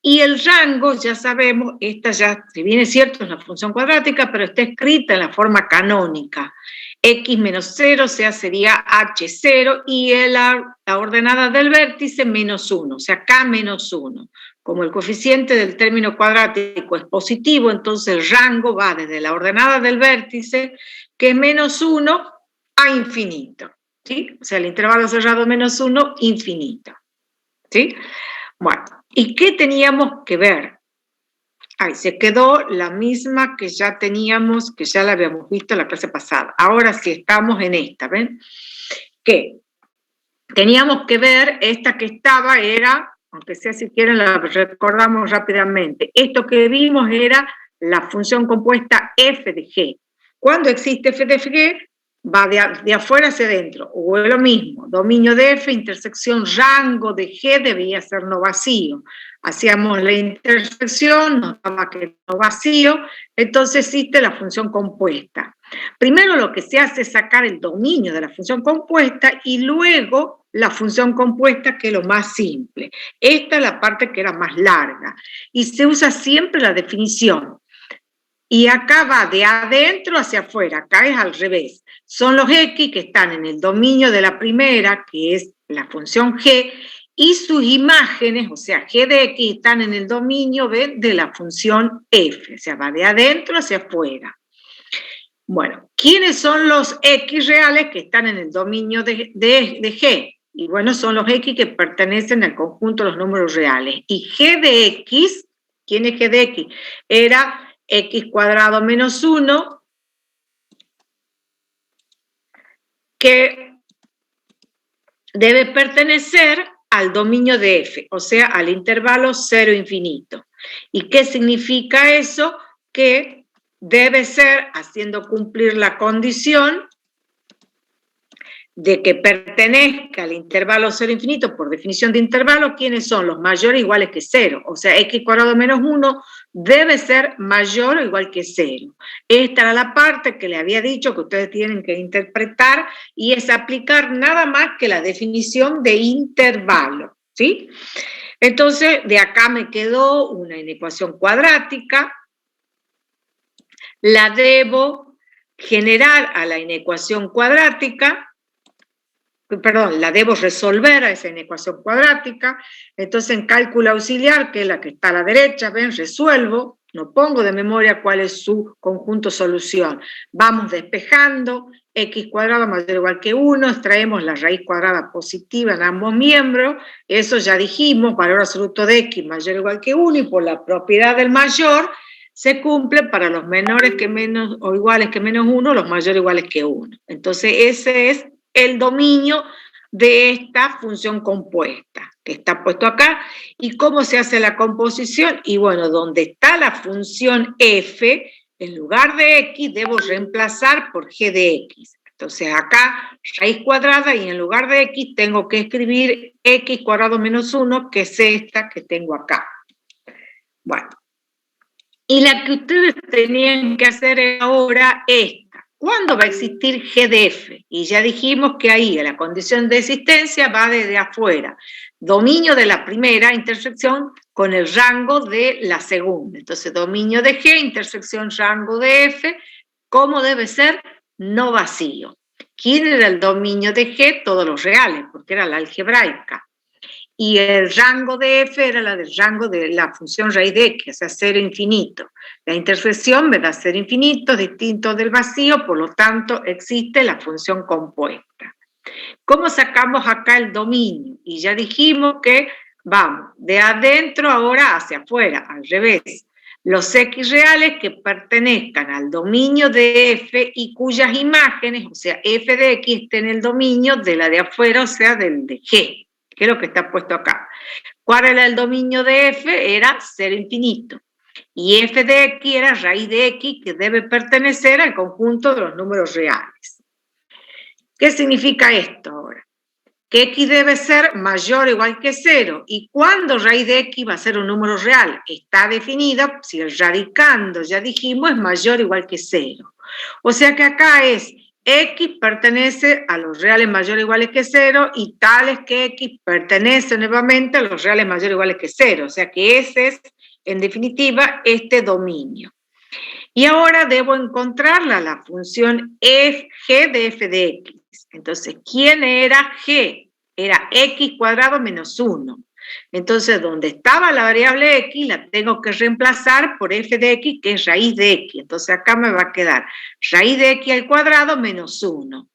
Y el rango, ya sabemos, esta ya, si bien es cierto, es una función cuadrática, pero está escrita en la forma canónica. X menos 0, o sea, sería H0, y la ordenada del vértice menos 1, o sea, K menos 1. Como el coeficiente del término cuadrático es positivo, entonces el rango va desde la ordenada del vértice, que es menos 1, a infinito. ¿Sí? O sea, el intervalo cerrado menos 1, infinito. ¿Sí? Bueno, ¿y qué teníamos que ver? Ahí se quedó la misma que ya teníamos, que ya la habíamos visto en la clase pasada. Ahora sí estamos en esta, ¿ven? Que teníamos que ver, esta que estaba era, aunque sea si quieren la recordamos rápidamente, esto que vimos era la función compuesta f de g. Cuando existe f de g, va de afuera hacia adentro, o es lo mismo, dominio de f, intersección rango de g debía ser no vacío. Hacíamos la intersección, nos daba que no vacío, entonces existe la función compuesta. Primero lo que se hace es sacar el dominio de la función compuesta y luego la función compuesta, que es lo más simple. Esta es la parte que era más larga y se usa siempre la definición. Y acá va de adentro hacia afuera, acá es al revés. Son los x que están en el dominio de la primera, que es la función g, y sus imágenes, o sea, g de x, están en el dominio de la función f, o sea, va de adentro hacia afuera. Bueno, ¿quiénes son los x reales que están en el dominio de g? Y bueno, son los x que pertenecen al conjunto de los números reales. Y g de x, ¿quién es g de x? Era x cuadrado menos 1, que debe pertenecer al dominio de f, o sea, al intervalo 0 infinito. ¿Y qué significa eso? Que debe ser, haciendo cumplir la condición de que pertenezca al intervalo 0 infinito, por definición de intervalo, ¿quiénes son? Los mayores iguales que 0, o sea, x cuadrado menos 1 debe ser mayor o igual que 0. Esta era la parte que le había dicho que ustedes tienen que interpretar y es aplicar nada más que la definición de intervalo, ¿sí? Entonces, de acá me quedó una inecuación cuadrática, la debo generar a la inecuación cuadrática, perdón, la debo resolver a esa inecuación cuadrática, entonces en cálculo auxiliar, que es la que está a la derecha, ven, resuelvo, no pongo de memoria cuál es su conjunto solución, vamos despejando, x cuadrado mayor o igual que 1, extraemos la raíz cuadrada positiva en ambos miembros, eso ya dijimos, valor absoluto de x mayor o igual que 1, y por la propiedad del mayor, se cumple para los menores que menos o iguales que menos 1, los mayores iguales que 1. Entonces ese es el dominio de esta función compuesta, que está puesto acá. ¿Y cómo se hace la composición? Y bueno, donde está la función f, en lugar de x, debo reemplazar por g de x. Entonces acá, raíz cuadrada, y en lugar de x tengo que escribir x cuadrado menos 1, que es esta que tengo acá. Bueno, y la que ustedes tenían que hacer ahora es, ¿cuándo va a existir g de f? Y ya dijimos que ahí la condición de existencia va desde afuera. Dominio de la primera intersección con el rango de la segunda. Entonces, dominio de g, intersección rango de f, ¿cómo debe ser? No vacío. ¿Quién era el dominio de g? Todos los reales, porque era la algebraica. Y el rango de f era la del rango de la función raíz de x, o sea, 0 infinito. La intersección me da 0 infinito, distinto del vacío, por lo tanto existe la función compuesta. ¿Cómo sacamos acá el dominio? Y ya dijimos que vamos de adentro ahora hacia afuera, al revés. Los x reales que pertenezcan al dominio de f y cuyas imágenes, o sea, f de x, esté en el dominio de la de afuera, o sea, del de g, que es lo que está puesto acá. ¿Cuál era el dominio de f? Era 0 infinito. Y f de x era raíz de x, que debe pertenecer al conjunto de los números reales. ¿Qué significa esto ahora? Que x debe ser mayor o igual que 0. ¿Y cuándo raíz de x va a ser un número real? Está definida si el radicando, ya dijimos, es mayor o igual que 0. O sea que acá es X pertenece a los reales mayores o iguales que 0 y tales que X pertenece nuevamente a los reales mayores o iguales que 0. O sea que ese es, en definitiva, este dominio. Y ahora debo encontrarla, la función g de f de x. Entonces, ¿quién era g? Era x cuadrado menos 1. Entonces, donde estaba la variable x, la tengo que reemplazar por f de x, que es raíz de x. Entonces, acá me va a quedar raíz de x al cuadrado menos 1.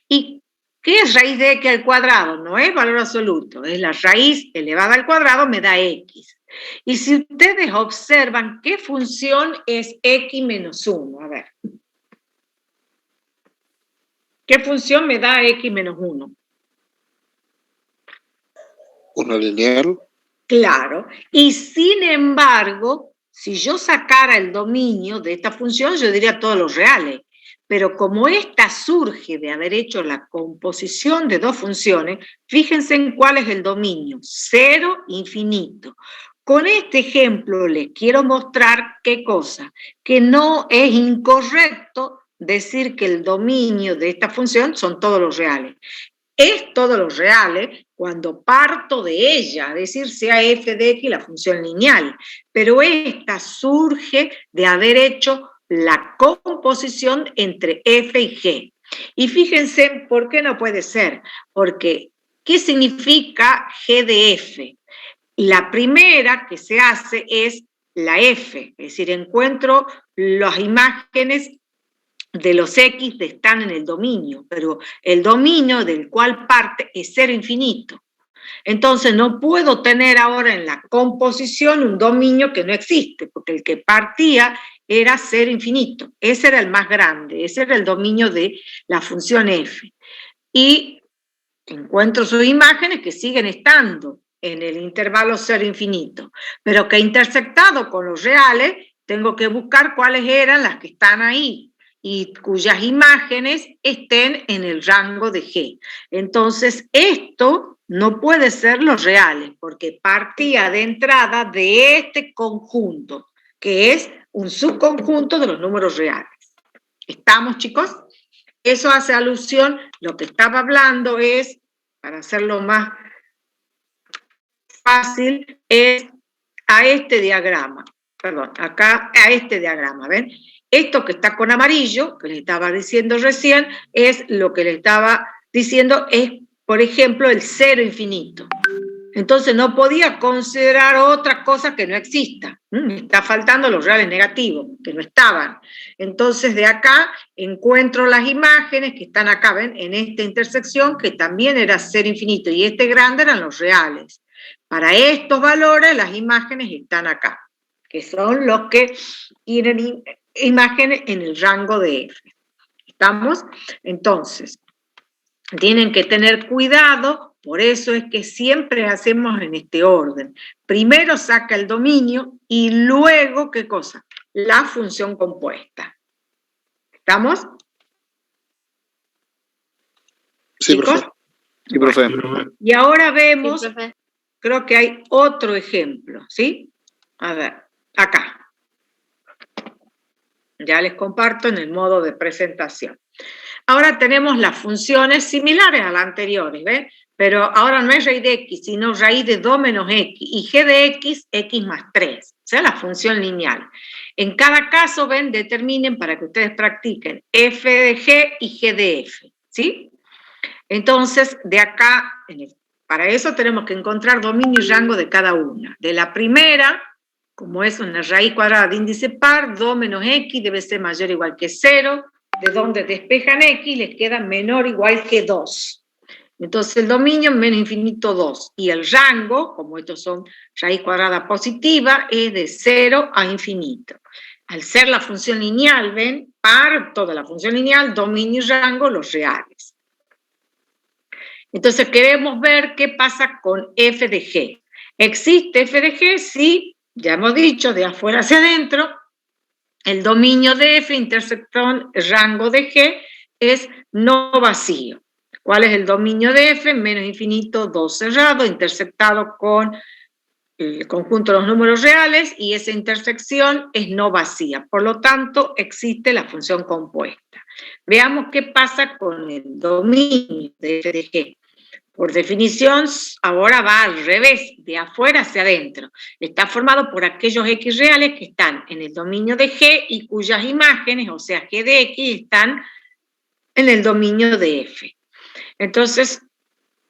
¿Y qué es raíz de x al cuadrado? No es valor absoluto, es la raíz elevada al cuadrado me da x. Y si ustedes observan, ¿qué función es x menos 1? A ver. ¿Qué función me da x menos 1? ¿Una lineal? Claro. Y sin embargo, si yo sacara el dominio de esta función, yo diría todos los reales. Pero como esta surge de haber hecho la composición de dos funciones, fíjense en cuál es el dominio, 0, infinito. Con este ejemplo les quiero mostrar qué cosa, que no es incorrecto decir que el dominio de esta función son todos los reales. Es todos los reales cuando parto de ella, es decir, sea f de x la función lineal, pero esta surge de haber hecho la composición entre f y g. Y fíjense por qué no puede ser, porque ¿qué significa g de f? La primera que se hace es la f, es decir, encuentro las imágenes de los X que están en el dominio, pero el dominio del cual parte es 0 infinito. Entonces no puedo tener ahora en la composición un dominio que no existe, porque el que partía era 0 infinito. Ese era el más grande, ese era el dominio de la función f. Y encuentro sus imágenes que siguen estando en el intervalo 0 infinito, pero que intersectado con los reales, tengo que buscar cuáles eran las que están ahí y cuyas imágenes estén en el rango de G. Entonces, esto no puede ser los reales, porque partía de entrada de este conjunto, que es un subconjunto de los números reales. ¿Estamos, chicos? Eso hace alusión, lo que estaba hablando es, para hacerlo más fácil, es a este diagrama. Perdón, acá a este diagrama, ¿ven? Esto que está con amarillo, que les estaba diciendo recién, es lo que les estaba diciendo, es, por ejemplo, el 0 infinito. Entonces no podía considerar otra cosa que no exista. Me está faltando los reales negativos, que no estaban. Entonces de acá encuentro las imágenes que están acá, ¿ven? En esta intersección, que también era 0 infinito, y este grande eran los reales. Para estos valores, las imágenes están acá, que son los que tienen imágenes en el rango de F. ¿Estamos? Entonces, tienen que tener cuidado, por eso es que siempre hacemos en este orden. Primero saca el dominio y luego, ¿qué cosa? La función compuesta. ¿Estamos? Sí, profe. Sí, profe. Y ahora vemos, Sí, profe. creo que hay otro ejemplo, ¿sí? A ver, acá. Ya les comparto en el modo de presentación. Ahora tenemos las funciones similares a las anteriores, ¿ven? Pero ahora no es raíz de x, sino raíz de 2 menos x. Y g de x, x más 3. O sea, la función lineal. En cada caso, ven, determinen para que ustedes practiquen f de g y g de f, ¿sí? Entonces, de acá, para eso tenemos que encontrar dominio y rango de cada una. De la primera, como es una raíz cuadrada de índice par, 2 menos x debe ser mayor o igual que 0, de donde despejan x les queda menor o igual que 2. Entonces el dominio es menos infinito 2, y el rango, como estos son raíz cuadrada positiva, es de 0 a infinito. Al ser la función lineal, ven, par, toda la función lineal, dominio y rango, los reales. Entonces queremos ver qué pasa con f de g. ¿Existe f de g? Sí. Ya hemos dicho, de afuera hacia adentro, el dominio de f, intersección, rango de g, es no vacío. ¿Cuál es el dominio de f? Menos infinito, 2 cerrado, intersectado con el conjunto de los números reales, y esa intersección es no vacía. Por lo tanto, existe la función compuesta. Veamos qué pasa con el dominio de f de g. Por definición, ahora va al revés, de afuera hacia adentro. Está formado por aquellos x reales que están en el dominio de G y cuyas imágenes, o sea, G de X, están en el dominio de F. Entonces,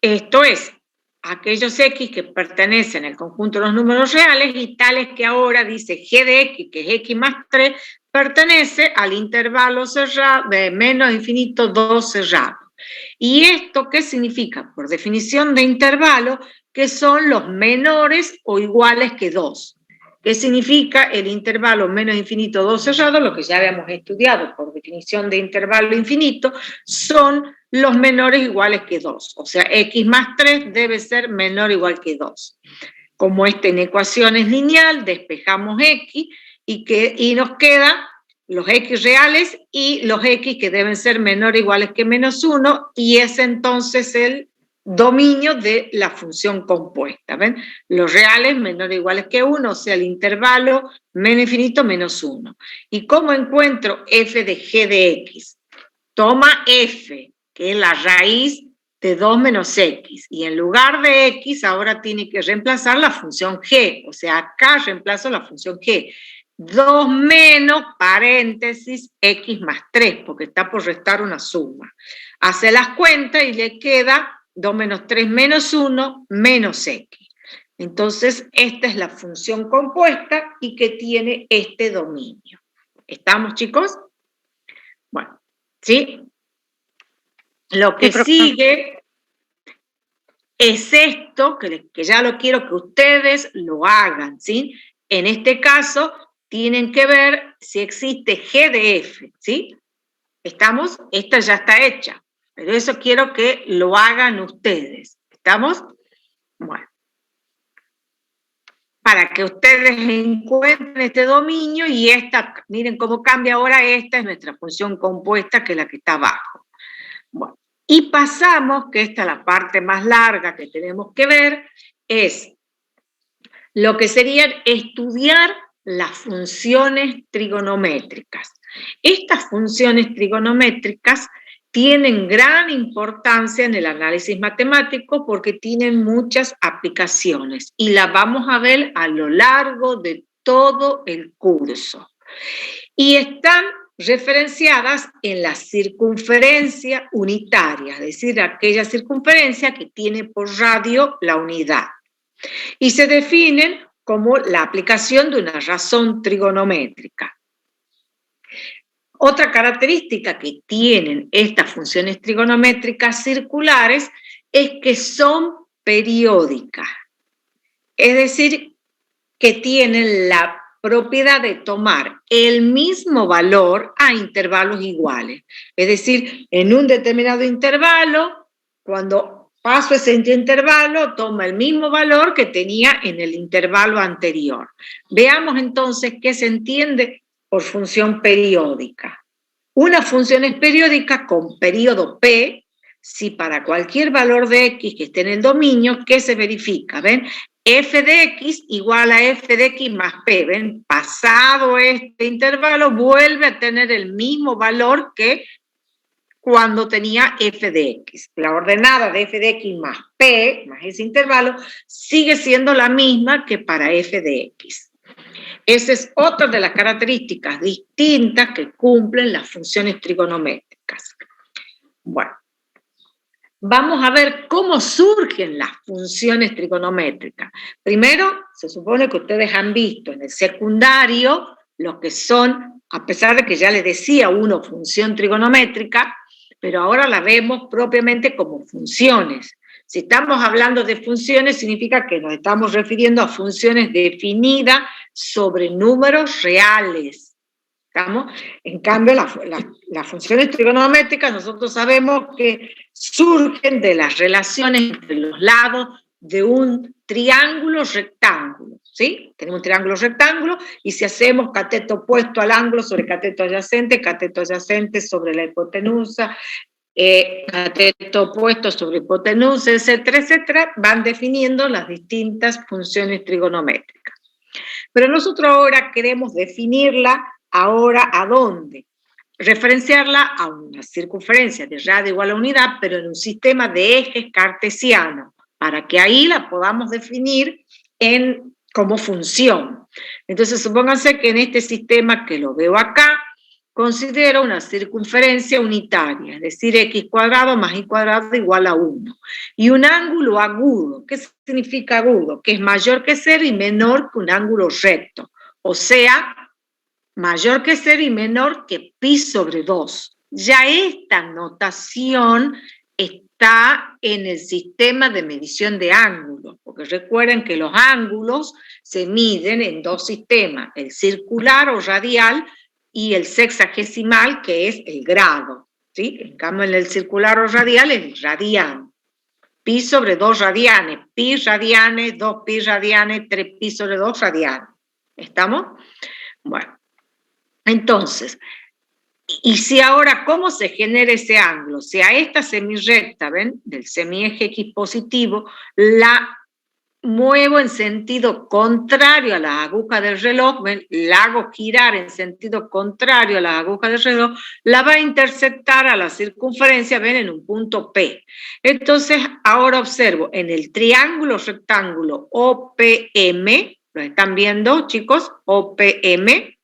esto es, aquellos X que pertenecen al conjunto de los números reales y tales que ahora dice G de X, que es X más 3, pertenece al intervalo cerrado de menos infinito 2 cerrado. ¿Y esto qué significa? Por definición de intervalo, que son los menores o iguales que 2. ¿Qué significa el intervalo menos infinito 2 cerrado? Lo que ya habíamos estudiado por definición de intervalo infinito, son los menores iguales que 2. O sea, x más 3 debe ser menor o igual que 2. Como esta en ecuación es lineal, despejamos x y nos queda los x reales y los x que deben ser menor o iguales que menos 1, y es entonces el dominio de la función compuesta. ¿Ven? Los reales menor o iguales que 1, o sea, el intervalo menos infinito menos 1. ¿Y cómo encuentro f de g de x? Toma f, que es la raíz de 2 menos x, y en lugar de x ahora tiene que reemplazar la función g, o sea, acá reemplazo la función g. 2 menos, paréntesis, x más 3, porque está por restar una suma. Hace las cuentas y le queda 2 menos 3 menos 1 menos x. Entonces, esta es la función compuesta y que tiene este dominio. ¿Estamos, chicos? Bueno, ¿sí? Lo que sigue es esto, que ya lo quiero que ustedes lo hagan, ¿sí? En este caso, tienen que ver si existe G de F, ¿sí? ¿Estamos? Esta ya está hecha, pero eso quiero que lo hagan ustedes. ¿Estamos? Bueno. Para que ustedes encuentren este dominio y esta, miren cómo cambia ahora, esta es nuestra función compuesta, que es la que está abajo. Bueno, y pasamos, que esta es la parte más larga que tenemos que ver, es lo que sería estudiar las funciones trigonométricas. Estas funciones trigonométricas tienen gran importancia en el análisis matemático porque tienen muchas aplicaciones y las vamos a ver a lo largo de todo el curso. Y están referenciadas en la circunferencia unitaria, es decir, aquella circunferencia que tiene por radio la unidad. Y se definen como la aplicación de una razón trigonométrica. Otra característica que tienen estas funciones trigonométricas circulares es que son periódicas, es decir, que tienen la propiedad de tomar el mismo valor a intervalos iguales. Es decir, en un determinado intervalo, cuando paso ese intervalo, toma el mismo valor que tenía en el intervalo anterior. Veamos entonces qué se entiende por función periódica. Una función es periódica con periodo P, si para cualquier valor de X que esté en el dominio, ¿qué se verifica? ¿Ven? F de X igual a F de X más P. ¿Ven? Pasado este intervalo, vuelve a tener el mismo valor que cuando tenía F de X. La ordenada de F de X más P, más ese intervalo, sigue siendo la misma que para F de X. Esa es otra de las características distintas que cumplen las funciones trigonométricas. Bueno, vamos a ver cómo surgen las funciones trigonométricas. Primero, se supone que ustedes han visto en el secundario lo que son, a pesar de que ya les decía uno función trigonométrica, pero ahora la vemos propiamente como funciones. Si estamos hablando de funciones, significa que nos estamos refiriendo a funciones definidas sobre números reales. ¿Estamos? En cambio, las funciones trigonométricas nosotros sabemos que surgen de las relaciones entre los lados de un triángulo rectángulo, ¿sí? Tenemos un triángulo rectángulo y si hacemos cateto opuesto al ángulo sobre cateto adyacente sobre la hipotenusa, cateto opuesto sobre hipotenusa, etcétera, etcétera, van definiendo las distintas funciones trigonométricas. Pero nosotros ahora queremos definirla ahora ¿a dónde? referenciarla a una circunferencia de radio igual a unidad, pero en un sistema de ejes cartesianos, para que ahí la podamos definir como función. Entonces, supónganse que en este sistema que lo veo acá, considero una circunferencia unitaria, es decir, x cuadrado más y cuadrado igual a 1. Y un ángulo agudo, ¿qué significa agudo? Que es mayor que 0 y menor que un ángulo recto. O sea, mayor que 0 y menor que pi sobre 2. Ya esta notación está en el sistema de medición de ángulos, porque recuerden que los ángulos se miden en dos sistemas, el circular o radial y el sexagesimal, que es el grado, ¿sí? En cambio, en el circular o radial es el radiano. Pi sobre 2 radianes, pi radianes, 2 pi radianes, 3 pi sobre 2 radianes. ¿Estamos? Bueno, entonces, y si ahora, ¿cómo se genera ese ángulo? Si a esta semirrecta, ¿ven? Del semieje X positivo, la muevo en sentido contrario a las agujas del reloj, ¿ven? La hago girar en sentido contrario a las agujas del reloj, la va a interceptar a la circunferencia, ¿ven? En un punto P. Entonces, ahora observo en el triángulo rectángulo OPM, ¿lo están viendo, chicos? OPM.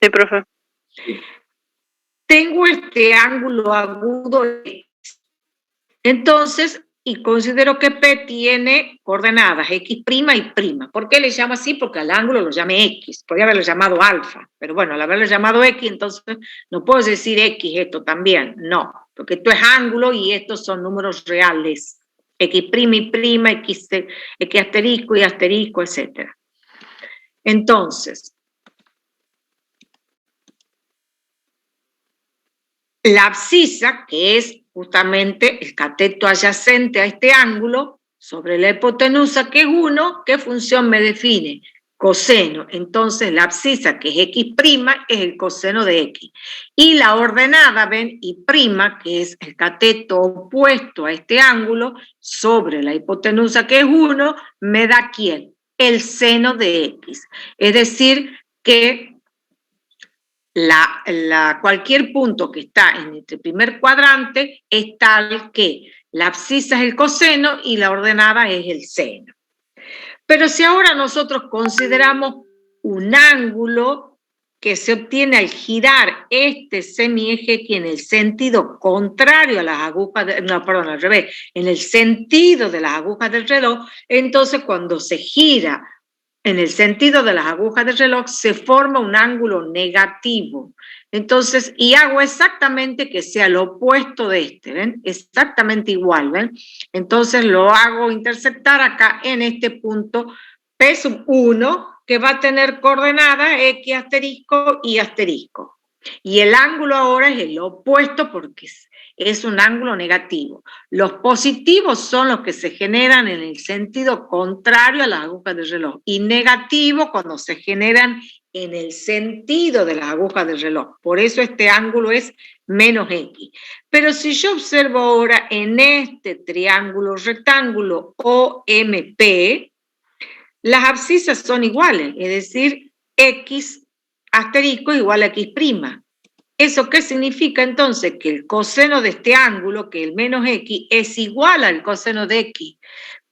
Sí, profe. Tengo este ángulo agudo, entonces, y considero que P tiene coordenadas X' y prima. ¿Por qué le llamo así? Porque al ángulo lo llame X. Podría haberlo llamado alfa, pero bueno, al haberlo llamado X, entonces no puedo decir X esto también. No, porque esto es ángulo y estos son números reales. X' y prima, X asterisco y asterisco, etc. Entonces, la abscisa, que es justamente el cateto adyacente a este ángulo, sobre la hipotenusa, que es 1, ¿qué función me define? Coseno. Entonces, la abscisa, que es X', es el coseno de X. Y la ordenada, ven, Y', que es el cateto opuesto a este ángulo, sobre la hipotenusa, que es 1, me da ¿quién? El seno de X. Es decir, que cualquier punto que está en este primer cuadrante es tal que la abscisa es el coseno y la ordenada es el seno. Pero si ahora nosotros consideramos un ángulo que se obtiene al girar este semieje X en el sentido contrario a las agujas, al revés, en el sentido de las agujas del reloj, entonces cuando se gira en el sentido de las agujas del reloj, se forma un ángulo negativo. Entonces, y hago exactamente que sea lo opuesto de este, ¿ven? Exactamente igual, ¿ven? Entonces lo hago interceptar acá en este punto P sub 1, que va a tener coordenadas X asterisco y asterisco. Y el ángulo ahora es el opuesto porque es un ángulo negativo. Los positivos son los que se generan en el sentido contrario a las agujas del reloj y negativos cuando se generan en el sentido de las agujas del reloj. Por eso este ángulo es menos X. Pero si yo observo ahora en este triángulo rectángulo OMP, las abscisas son iguales, es decir, X asterisco igual a X'. ¿Eso qué significa entonces? Que el coseno de este ángulo, que el menos X, es igual al coseno de X.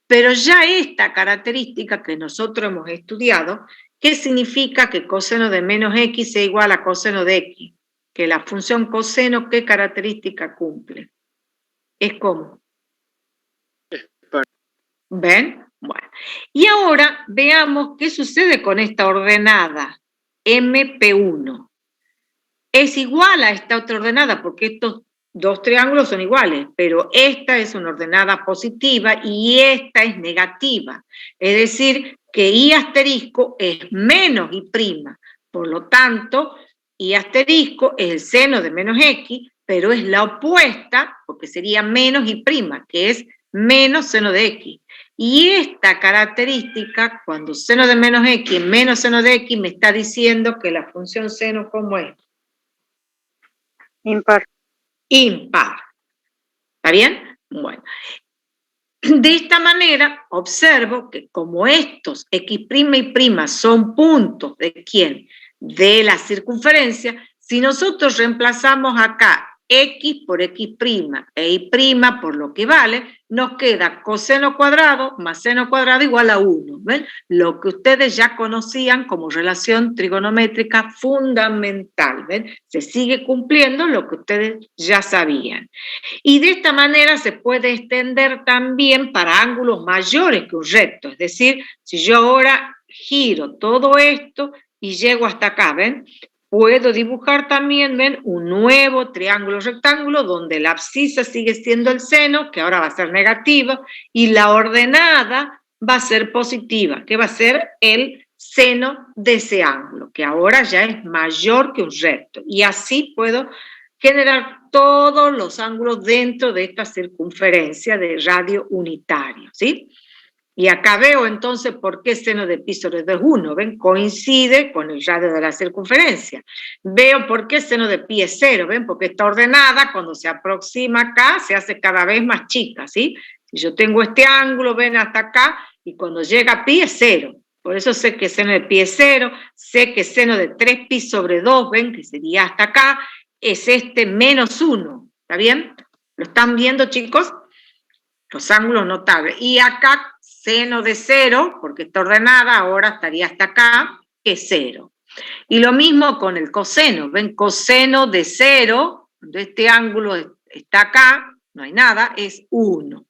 Pero ya esta característica que nosotros hemos estudiado, ¿qué significa que coseno de menos X sea igual a coseno de X? Que la función coseno, ¿qué característica cumple? Es como. ¿Ven? Bueno. Y ahora veamos qué sucede con esta ordenada MP1. Es igual a esta otra ordenada porque estos dos triángulos son iguales, pero esta es una ordenada positiva y esta es negativa. Es decir, que Y asterisco es menos Y'. Por lo tanto, Y asterisco es el seno de menos X, pero es la opuesta, porque sería menos Y', que es menos seno de X. Y esta característica, cuando seno de menos X es menos seno de X, me está diciendo que la función seno, ¿cómo es? Impar. Impar. ¿Está bien? Bueno. De esta manera, observo que como estos X' y' son puntos de ¿quién? De la circunferencia, Si nosotros reemplazamos acá x por x' e y' por lo que vale, nos queda coseno cuadrado más seno cuadrado igual a 1. ¿Ven? Lo que ustedes ya conocían como relación trigonométrica fundamental. ¿Ven? Se sigue cumpliendo lo que ustedes ya sabían. Y de esta manera se puede extender también para ángulos mayores que un recto. Es decir, si yo ahora giro todo esto y llego hasta acá, ¿ven? Puedo dibujar también, ¿ven? Un nuevo triángulo rectángulo donde la abscisa sigue siendo el seno, que ahora va a ser negativa, y la ordenada va a ser positiva, que va a ser el seno de ese ángulo, que ahora ya es mayor que un recto. Y así puedo generar todos los ángulos dentro de esta circunferencia de radio unitario, ¿sí? Y acá veo entonces por qué seno de pi sobre 2 es 1, ¿ven? Coincide con el radio de la circunferencia. Veo por qué seno de pi es 0, ¿ven? Porque esta ordenada, cuando se aproxima acá, se hace cada vez más chica, ¿sí? Si yo tengo este ángulo, ven hasta acá, y cuando llega a pi es 0. Por eso sé que seno de pi es 0, sé que seno de 3pi sobre 2, ¿ven? Que sería hasta acá, es este menos 1, ¿está bien? ¿Lo están viendo, chicos? Los ángulos notables. Y acá seno de 0, porque está ordenada, ahora estaría hasta acá, que es 0. Y lo mismo con el coseno, ¿ven? Coseno de 0, cuando este ángulo está acá, no hay nada, es 1.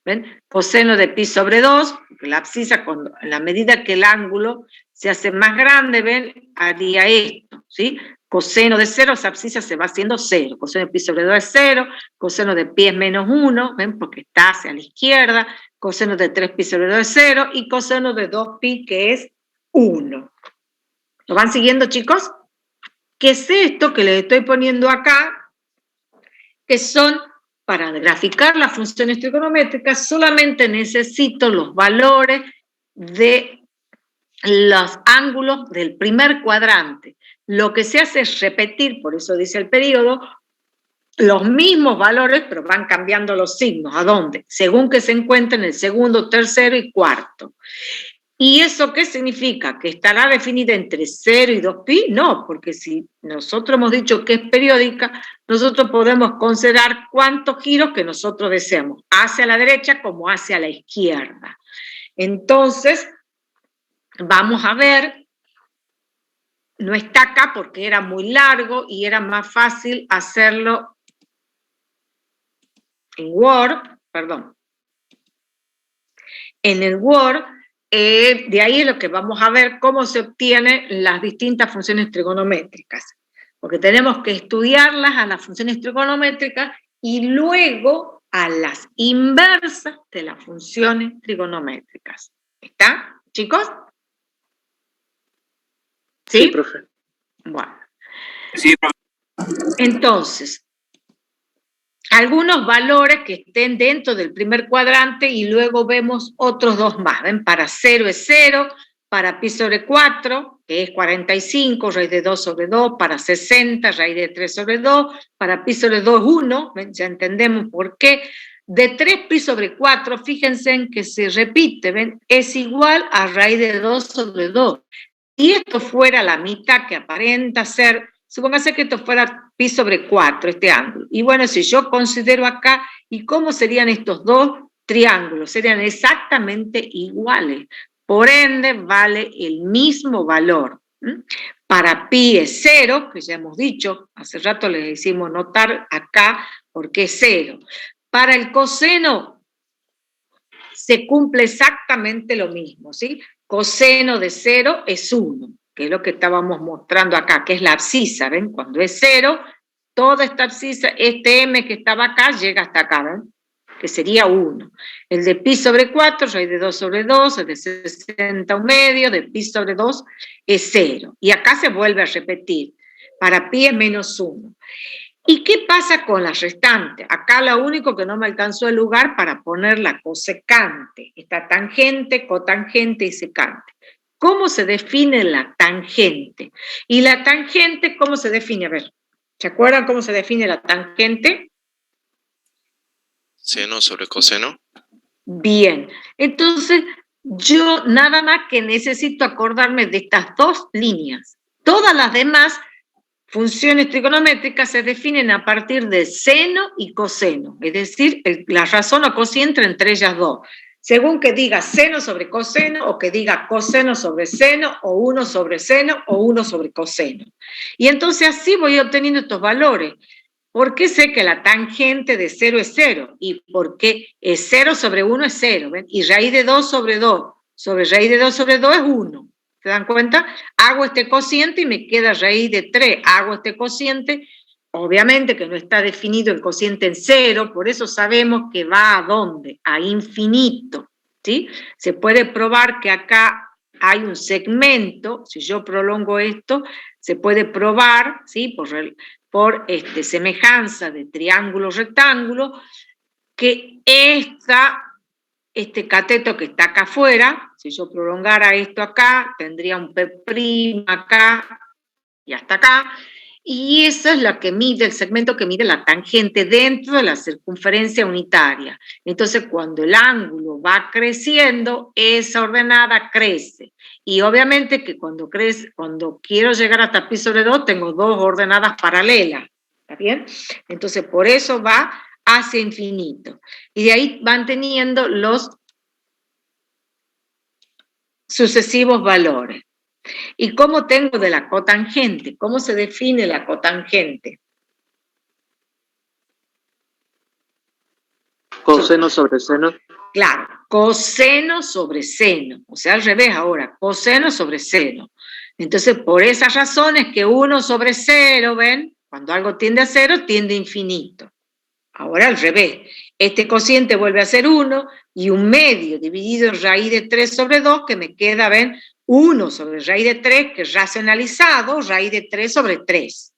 ¿Ven? Coseno de pi sobre 2, porque la abscisa, en la medida que el ángulo se hace más grande, ¿ven? Haría esto, ¿sí? Coseno de 0, esa abscisa se va haciendo 0. Coseno de pi sobre 2 es 0, coseno de pi es menos 1, ¿ven? Porque está hacia la izquierda, coseno de 3pi sobre 2 es 0, y coseno de 2pi, que es 1. ¿Lo van siguiendo, chicos? ¿Qué es esto que les estoy poniendo acá? Que son, para graficar las funciones trigonométricas, solamente necesito los valores de los ángulos del primer cuadrante. Lo que se hace es repetir, por eso dice el periodo, los mismos valores, pero van cambiando los signos. ¿A dónde? Según que se encuentren el segundo, tercero y cuarto. ¿Y eso qué significa? ¿Que estará definida entre 0 y 2pi? No, porque si nosotros hemos dicho que es periódica, nosotros podemos considerar cuántos giros que nosotros deseamos, hacia la derecha como hacia la izquierda. Entonces, vamos a ver. No está acá porque era muy largo y era más fácil hacerlo en Word, perdón. En el Word, de ahí es lo que vamos a ver cómo se obtienen las distintas funciones trigonométricas. Porque tenemos que estudiarlas a las funciones trigonométricas y luego a las inversas de las funciones trigonométricas. ¿Está, chicos? ¿Sí? Sí, profe. Bueno. Sí, profe. Entonces, algunos valores que estén dentro del primer cuadrante y luego vemos otros dos más. ¿Ven? Para 0 es 0, para pi sobre 4, que es 45, raíz de 2 sobre 2, para 60, raíz de 3 sobre 2, para pi sobre 2 es 1, ¿ven? Ya entendemos por qué. De 3pi sobre 4, fíjense en que se repite, ¿ven? Es igual a raíz de 2 sobre 2. Si esto fuera la mitad que aparenta ser, supóngase que esto fuera pi sobre 4, este ángulo. Y bueno, si yo considero acá, ¿y cómo serían estos dos triángulos? Serían exactamente iguales. Por ende, vale el mismo valor. Para pi es 0, que ya hemos dicho, hace rato les hicimos notar acá porque es 0. Para el coseno se cumple exactamente lo mismo, ¿sí? Coseno de 0 es 1, que es lo que estábamos mostrando acá, que es la abscisa, ¿ven? Cuando es 0, toda esta abscisa, este m que estaba acá, llega hasta acá, ¿ven? Que sería 1. El de pi sobre 4, raíz de 2 sobre 2, el de 60 un medio, de pi sobre 2 es 0. Y acá se vuelve a repetir. Para pi es menos 1. ¿Y qué pasa con las restantes? Acá lo único que no me alcanzó el lugar para poner la cosecante. Está tangente, cotangente y secante. ¿Cómo se define la tangente? Y la tangente, ¿cómo se define? A ver, ¿se acuerdan cómo se define la tangente? Seno sobre coseno. Bien, entonces yo nada más que necesito acordarme de estas dos líneas. Todas las demás funciones trigonométricas se definen a partir de seno y coseno, es decir, la razón o cociente entre ellas dos. Según que diga seno sobre coseno, o que diga coseno sobre seno, o 1 sobre seno, o 1 sobre coseno. Y entonces así voy obteniendo estos valores. ¿Por qué sé que la tangente de 0 es 0? Y porque 0 sobre 1 es 0, ¿ven? Y raíz de 2 sobre 2 sobre raíz de 2 sobre 2 es 1. ¿Se dan cuenta? Hago este cociente y me queda raíz de 3. Hago este cociente, obviamente que no está definido el cociente en 0, por eso sabemos que va a ¿dónde? A infinito, ¿sí? Se puede probar que acá hay un segmento, si yo prolongo esto, se puede probar, ¿sí? Por semejanza de triángulo-rectángulo, que este cateto que está acá afuera, si yo prolongara esto acá, tendría un P' acá y hasta acá, y esa es la que mide, el segmento que mide la tangente dentro de la circunferencia unitaria. Entonces, cuando el ángulo va creciendo, esa ordenada crece. Y obviamente que cuando quiero llegar hasta pi sobre 2, tengo dos ordenadas paralelas. ¿Está bien? Entonces, por eso va hacia infinito. Y de ahí van teniendo los sucesivos valores. ¿Y cómo tengo de la cotangente? ¿Cómo se define la cotangente? Coseno sobre seno. Claro, coseno sobre seno, o sea, al revés ahora, coseno sobre seno. Entonces, por esas razones que 1 sobre 0, ¿ven? Cuando algo tiende a 0, tiende a infinito. Ahora al revés, este cociente vuelve a ser 1 y un medio dividido en raíz de 3 sobre 2, que me queda, ¿ven? 1 sobre raíz de 3, que es racionalizado, raíz de 3 sobre 3.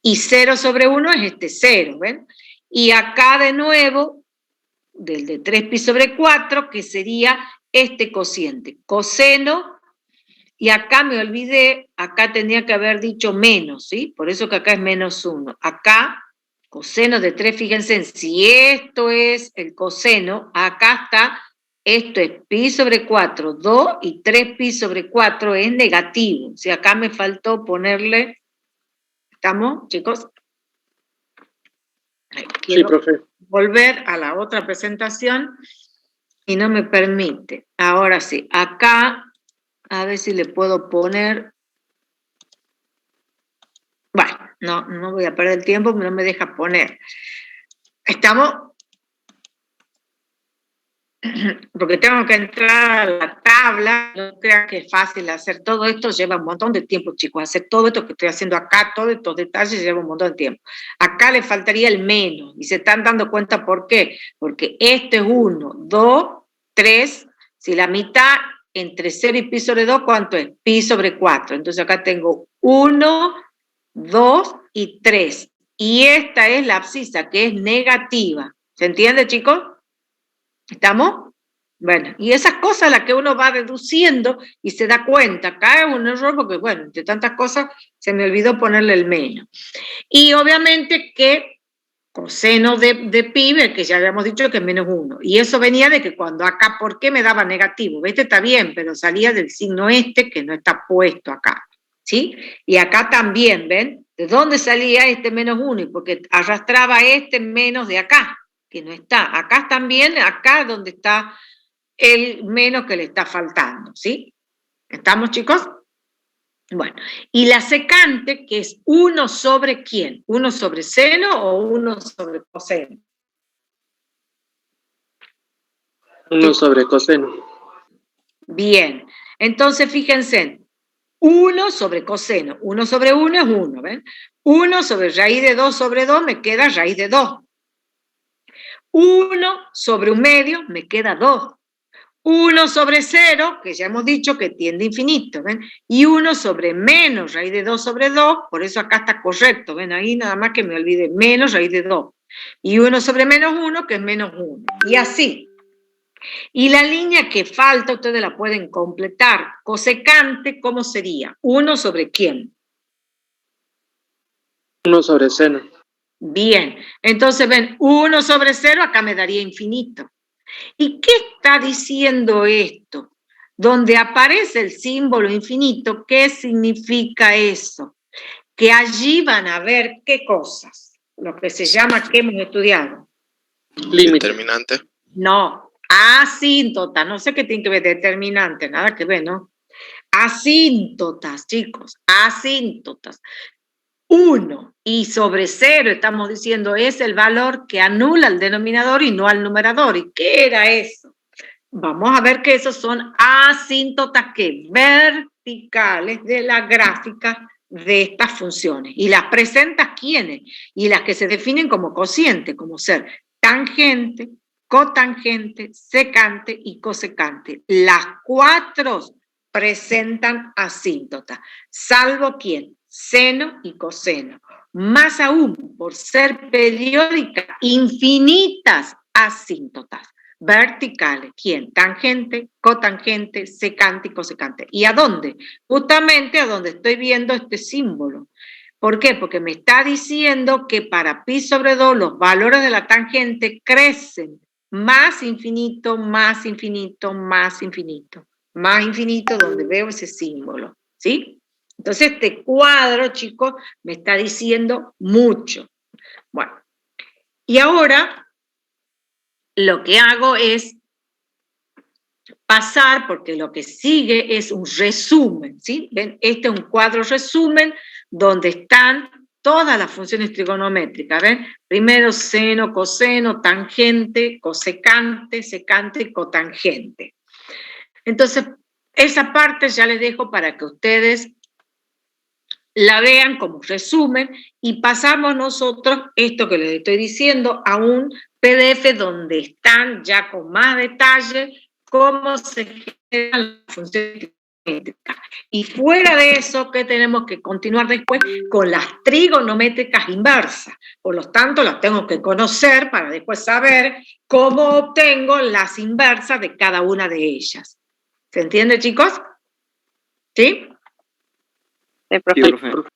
Y 0 sobre 1 es este 0, ¿ven? Y acá de nuevo, del de 3pi sobre 4, que sería este cociente, coseno, y acá me olvidé, acá tenía que haber dicho menos, ¿sí? Por eso que acá es menos 1. Acá, coseno de 3, fíjense, si esto es el coseno, acá está, esto es pi sobre 4, 2, y 3pi sobre 4 es negativo. O sea, acá me faltó ponerle, ¿estamos, chicos? Sí, profe. Volver a la otra presentación y no me permite. Ahora sí, acá, a ver si le puedo poner. Bueno, no voy a perder el tiempo, no me deja poner. Estamos, porque tengo que entrar a la tabla, no crean que es fácil hacer todo esto, lleva un montón de tiempo, chicos, hacer todo esto que estoy haciendo acá, todos estos detalles lleva un montón de tiempo. Acá le faltaría el menos, y se están dando cuenta por qué, porque este es 1, 2, 3, si la mitad entre 0 y pi sobre 2, ¿cuánto es? Pi sobre 4, entonces acá tengo 1, 2 y 3, y esta es la abscisa, que es negativa, ¿se entiende, chicos? ¿Estamos? Bueno, y esas cosas las que uno va deduciendo y se da cuenta, acá es un error porque, bueno, entre tantas cosas se me olvidó ponerle el menos. Y obviamente que coseno de pi, que ya habíamos dicho que es menos 1, y eso venía de que cuando acá, ¿por qué me daba negativo? Este está bien, pero salía del signo que no está puesto acá, ¿sí? Y acá también, ¿ven? ¿De dónde salía este menos 1? Y porque arrastraba este menos de acá, que no está. Acá también, acá donde está el menos que le está faltando, ¿sí? ¿Estamos, chicos? Bueno, y la secante, que es 1 sobre ¿quién? ¿1 sobre seno o 1 sobre coseno? 1 sobre coseno. Bien, entonces fíjense, 1 sobre coseno, 1 sobre 1 es 1, ¿ven? 1 sobre raíz de 2 sobre 2 me queda raíz de 2. 1 sobre un medio me queda 2. 1 sobre 0, que ya hemos dicho que tiende a infinito, ¿ven? Y 1 sobre menos raíz de 2 sobre 2, por eso acá está correcto, ¿ven? Ahí nada más que me olvide, menos raíz de 2. Y 1 sobre menos 1, que es menos 1. Y así. Y la línea que falta, ustedes la pueden completar. Cosecante, ¿cómo sería? 1 sobre ¿quién? 1 sobre seno. Bien, entonces ven, 1 sobre 0, acá me daría infinito. ¿Y qué está diciendo esto? Donde aparece el símbolo infinito, ¿qué significa eso? que allí van a ver qué cosas, lo que se llama, que hemos estudiado. Límite. Determinante. No, asíntotas, no sé qué tiene que ver determinante, nada que ver, ¿no? Asíntotas, chicos, asíntotas. 1 y sobre 0, estamos diciendo, es el valor que anula al denominador y no al numerador. ¿Y qué era eso? Vamos a ver que esos son asíntotas que verticales de la gráfica de estas funciones. Y las presenta ¿quiénes? Y las que se definen como cociente, como ser tangente, cotangente, secante y cosecante. Las 4 presentan asíntotas, salvo ¿quién? Seno y coseno. Más aún, por ser periódicas, infinitas asíntotas verticales. ¿Quién? Tangente, cotangente, secante y cosecante. ¿Y a dónde? Justamente a donde estoy viendo este símbolo. ¿Por qué? Porque me está diciendo que para pi sobre 2 los valores de la tangente crecen más infinito, más infinito, más infinito. Más infinito donde veo ese símbolo. ¿Sí? Entonces este cuadro, chicos, me está diciendo mucho. Bueno, y ahora lo que hago es pasar, porque lo que sigue es un resumen, ¿sí? ¿Ven? Este es un cuadro resumen donde están todas las funciones trigonométricas, ¿ven? Primero seno, coseno, tangente, cosecante, secante y cotangente. Entonces, esa parte ya les dejo para que ustedes la vean como resumen y pasamos nosotros, esto que les estoy diciendo, a un PDF donde están ya con más detalle cómo se generan las funciones trigonométricas. Y fuera de eso, que tenemos que continuar después con las trigonométricas inversas. Por lo tanto, las tengo que conocer para después saber cómo obtengo las inversas de cada una de ellas. ¿Se entiende, chicos? ¿Sí? Sí, profe. Sí, profe.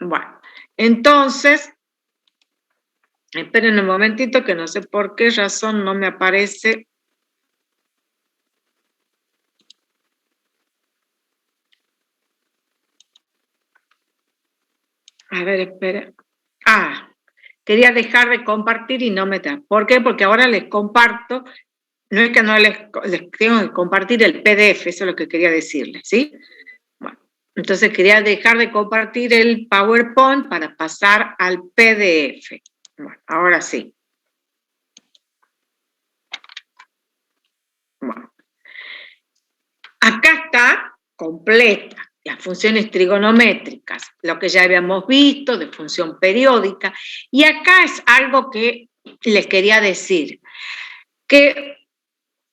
Bueno, entonces, esperen un momentito que no sé por qué razón no me aparece. A ver, esperen. Quería dejar de compartir y no me da. ¿Por qué? Porque ahora les comparto, no es que no les tengo que compartir el PDF, eso es lo que quería decirles, ¿sí? Bueno, entonces quería dejar de compartir el PowerPoint para pasar al PDF. Bueno, ahora sí. Bueno. Acá está completa las funciones trigonométricas, lo que ya habíamos visto de función periódica, y acá es algo que les quería decir, que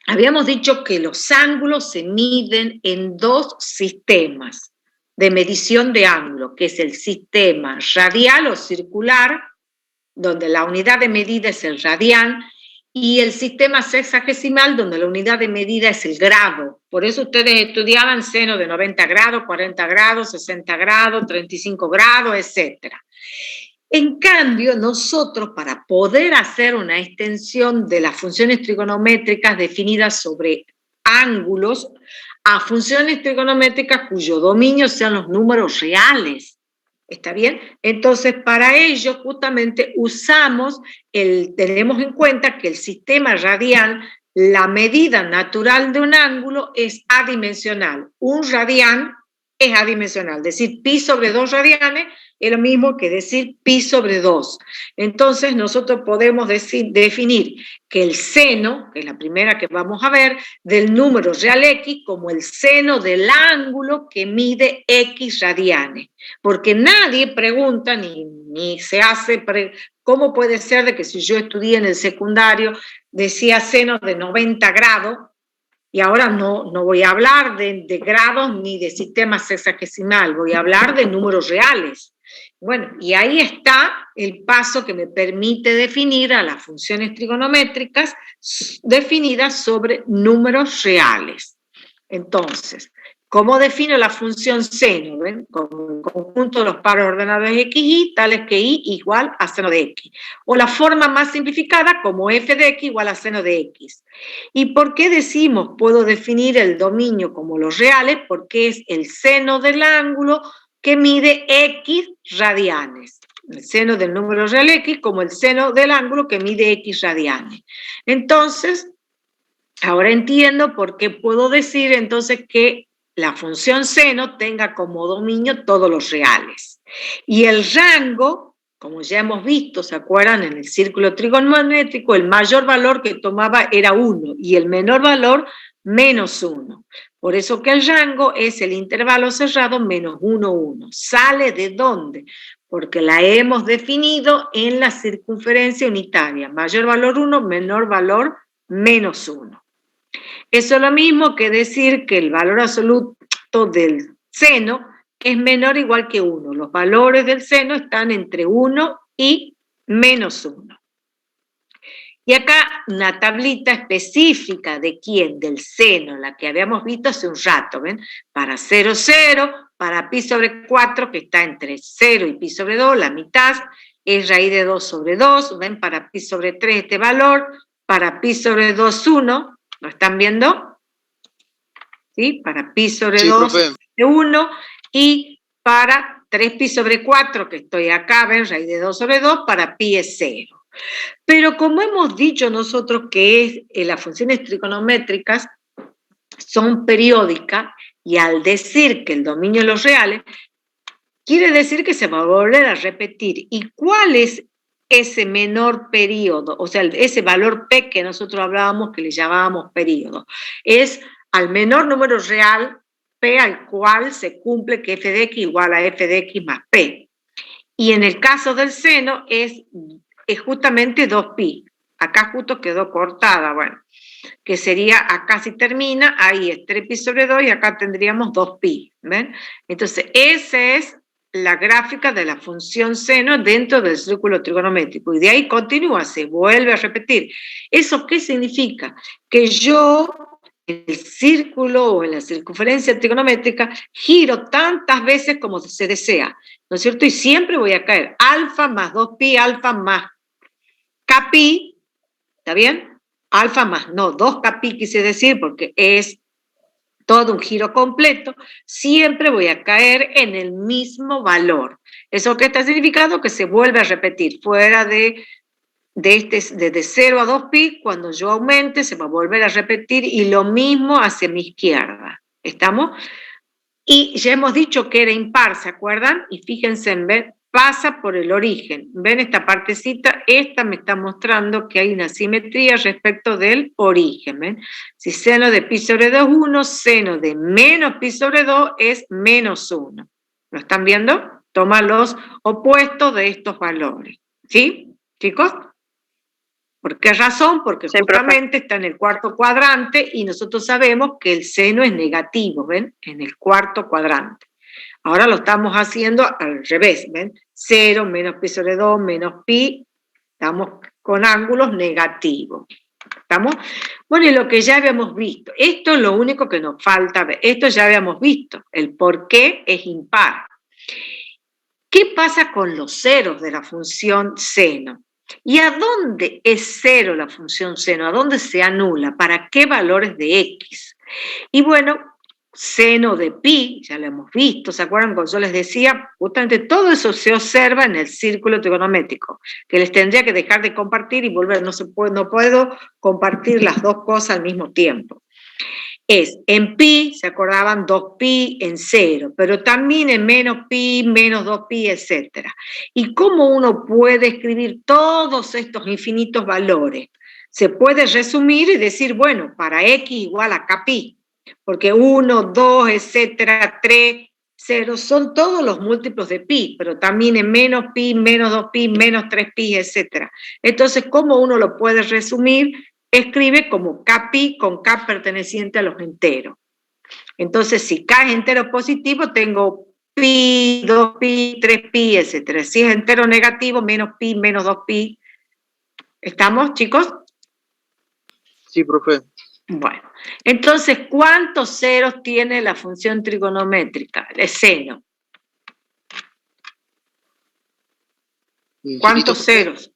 habíamos dicho que los ángulos se miden en 2 sistemas de medición de ángulo, que es el sistema radial o circular, donde la unidad de medida es el radián, y el sistema sexagesimal, donde la unidad de medida es el grado. Por eso ustedes estudiaban seno de 90 grados, 40 grados, 60 grados, 35 grados, etc. En cambio, nosotros, para poder hacer una extensión de las funciones trigonométricas definidas sobre ángulos, a funciones trigonométricas cuyo dominio sean los números reales. ¿Está bien? Entonces, para ello, justamente, tenemos en cuenta que el sistema radial, la medida natural de un ángulo es adimensional. Un radián es adimensional, decir pi sobre 2 radianes es lo mismo que decir pi sobre 2. Entonces, nosotros podemos definir que el seno, que es la primera que vamos a ver, del número real x como el seno del ángulo que mide x radianes. Porque nadie pregunta ni se hace, ¿cómo puede ser de que si yo estudié en el secundario decía seno de 90 grados, y ahora no voy a hablar de grados ni de sistema sexagesimal, voy a hablar de números reales? Bueno, y ahí está el paso que me permite definir a las funciones trigonométricas definidas sobre números reales. Entonces, ¿cómo defino la función seno? ¿Ven? Como el conjunto de los pares ordenados de x, y, tales que y igual a seno de x. O la forma más simplificada como f de x igual a seno de x. ¿Y por qué decimos puedo definir el dominio como los reales? Porque es el seno del ángulo que mide X radianes. El seno del número real X como el seno del ángulo que mide X radianes. Entonces, ahora entiendo por qué puedo decir entonces que la función seno tenga como dominio todos los reales. Y el rango, como ya hemos visto, ¿se acuerdan? En el círculo trigonométrico, el mayor valor que tomaba era 1 y el menor valor menos 1. Por eso que el rango es el intervalo cerrado menos 1, 1. ¿Sale de dónde? Porque la hemos definido en la circunferencia unitaria. Mayor valor 1, menor valor menos 1. Eso es lo mismo que decir que el valor absoluto del seno es menor o igual que 1. Los valores del seno están entre 1 y menos 1. Y acá una tablita específica de quién, del seno, la que habíamos visto hace un rato, ¿ven? Para 0, 0, para pi sobre 4, que está entre 0 y pi sobre 2, la mitad, es raíz de 2 sobre 2, ¿ven? Para pi sobre 3 este valor, para pi sobre 2, 1, ¿lo están viendo? ¿Sí? Para pi sobre 2, 1, y para 3 pi sobre 4, que estoy acá, ¿ven? Raíz de 2 sobre 2, para pi es 0. Pero como hemos dicho nosotros que las funciones trigonométricas son periódicas, y al decir que el dominio de los reales, quiere decir que se va a volver a repetir. ¿Y cuál es ese menor periodo? O sea, ese valor P que nosotros hablábamos, que le llamábamos periodo. Es al menor número real P al cual se cumple que f de x igual a f de x más P. Y en el caso del seno es justamente 2pi. Acá justo quedó cortada, bueno, que sería, acá si termina, ahí es 3pi sobre 2 y acá tendríamos 2pi, ¿ven? Entonces, esa es la gráfica de la función seno dentro del círculo trigonométrico. Y de ahí continúa, se vuelve a repetir. ¿Eso qué significa? Que yo, en el círculo o en la circunferencia trigonométrica, giro tantas veces como se desea, ¿no es cierto? Y siempre voy a caer alfa más 2pi, alfa más kpi, ¿está bien? Alfa más, no, 2kpi quise decir porque es todo un giro completo, siempre voy a caer en el mismo valor. ¿Eso qué está significando? Que se vuelve a repetir, fuera de 0 a 2pi, cuando yo aumente se va a volver a repetir y lo mismo hacia mi izquierda. ¿Estamos? Y ya hemos dicho que era impar, ¿se acuerdan? Y fíjense en ver, pasa por el origen. ¿Ven esta partecita? Esta me está mostrando que hay una simetría respecto del origen. ¿Ven? Si seno de pi sobre 2 es 1, seno de menos pi sobre 2 es menos 1. ¿Lo están viendo? Toma los opuestos de estos valores. ¿Sí, chicos? ¿Por qué razón? Porque sí, justamente está en el cuarto cuadrante y nosotros sabemos que el seno es negativo, ¿ven? En el cuarto cuadrante. Ahora lo estamos haciendo al revés, ¿ven? 0 menos pi sobre 2 menos pi, estamos con ángulos negativos. ¿Estamos? Bueno, y lo que ya habíamos visto, esto es lo único que nos falta ver, esto ya habíamos visto, el por qué es impar. ¿Qué pasa con los ceros de la función seno? ¿Y a dónde es cero la función seno? ¿A dónde se anula? ¿Para qué valores de x? Y bueno, seno de pi, ya lo hemos visto, ¿se acuerdan cuando yo les decía? Justamente todo eso se observa en el círculo trigonométrico, que les tendría que dejar de compartir y volver, no puedo compartir las dos cosas al mismo tiempo. Es en pi, ¿se acordaban? 2pi en 0, pero también en menos pi, menos 2pi, etc. ¿Y cómo uno puede escribir todos estos infinitos valores? Se puede resumir y decir, bueno, para x igual a kpi, porque 1, 2, etcétera, 3, 0, son todos los múltiplos de pi, pero también en menos pi, menos 2pi, menos 3pi, etcétera. Entonces, ¿cómo uno lo puede resumir? Escribe como kpi con k perteneciente a los enteros. Entonces, si k es entero positivo, tengo pi, 2pi, 3pi, etc. Si es entero negativo, menos pi, menos 2pi. ¿Estamos, chicos? Sí, profe. Bueno, entonces, ¿cuántos ceros tiene la función trigonométrica? El seno. Infinito. ¿Cuántos ceros?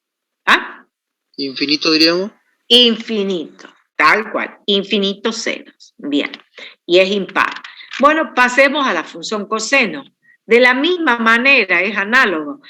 ¿Ah? Infinito, diríamos. Infinito, tal cual, infinitos ceros. Bien, y es impar. Bueno, pasemos a la función coseno. De la misma manera, es análogo.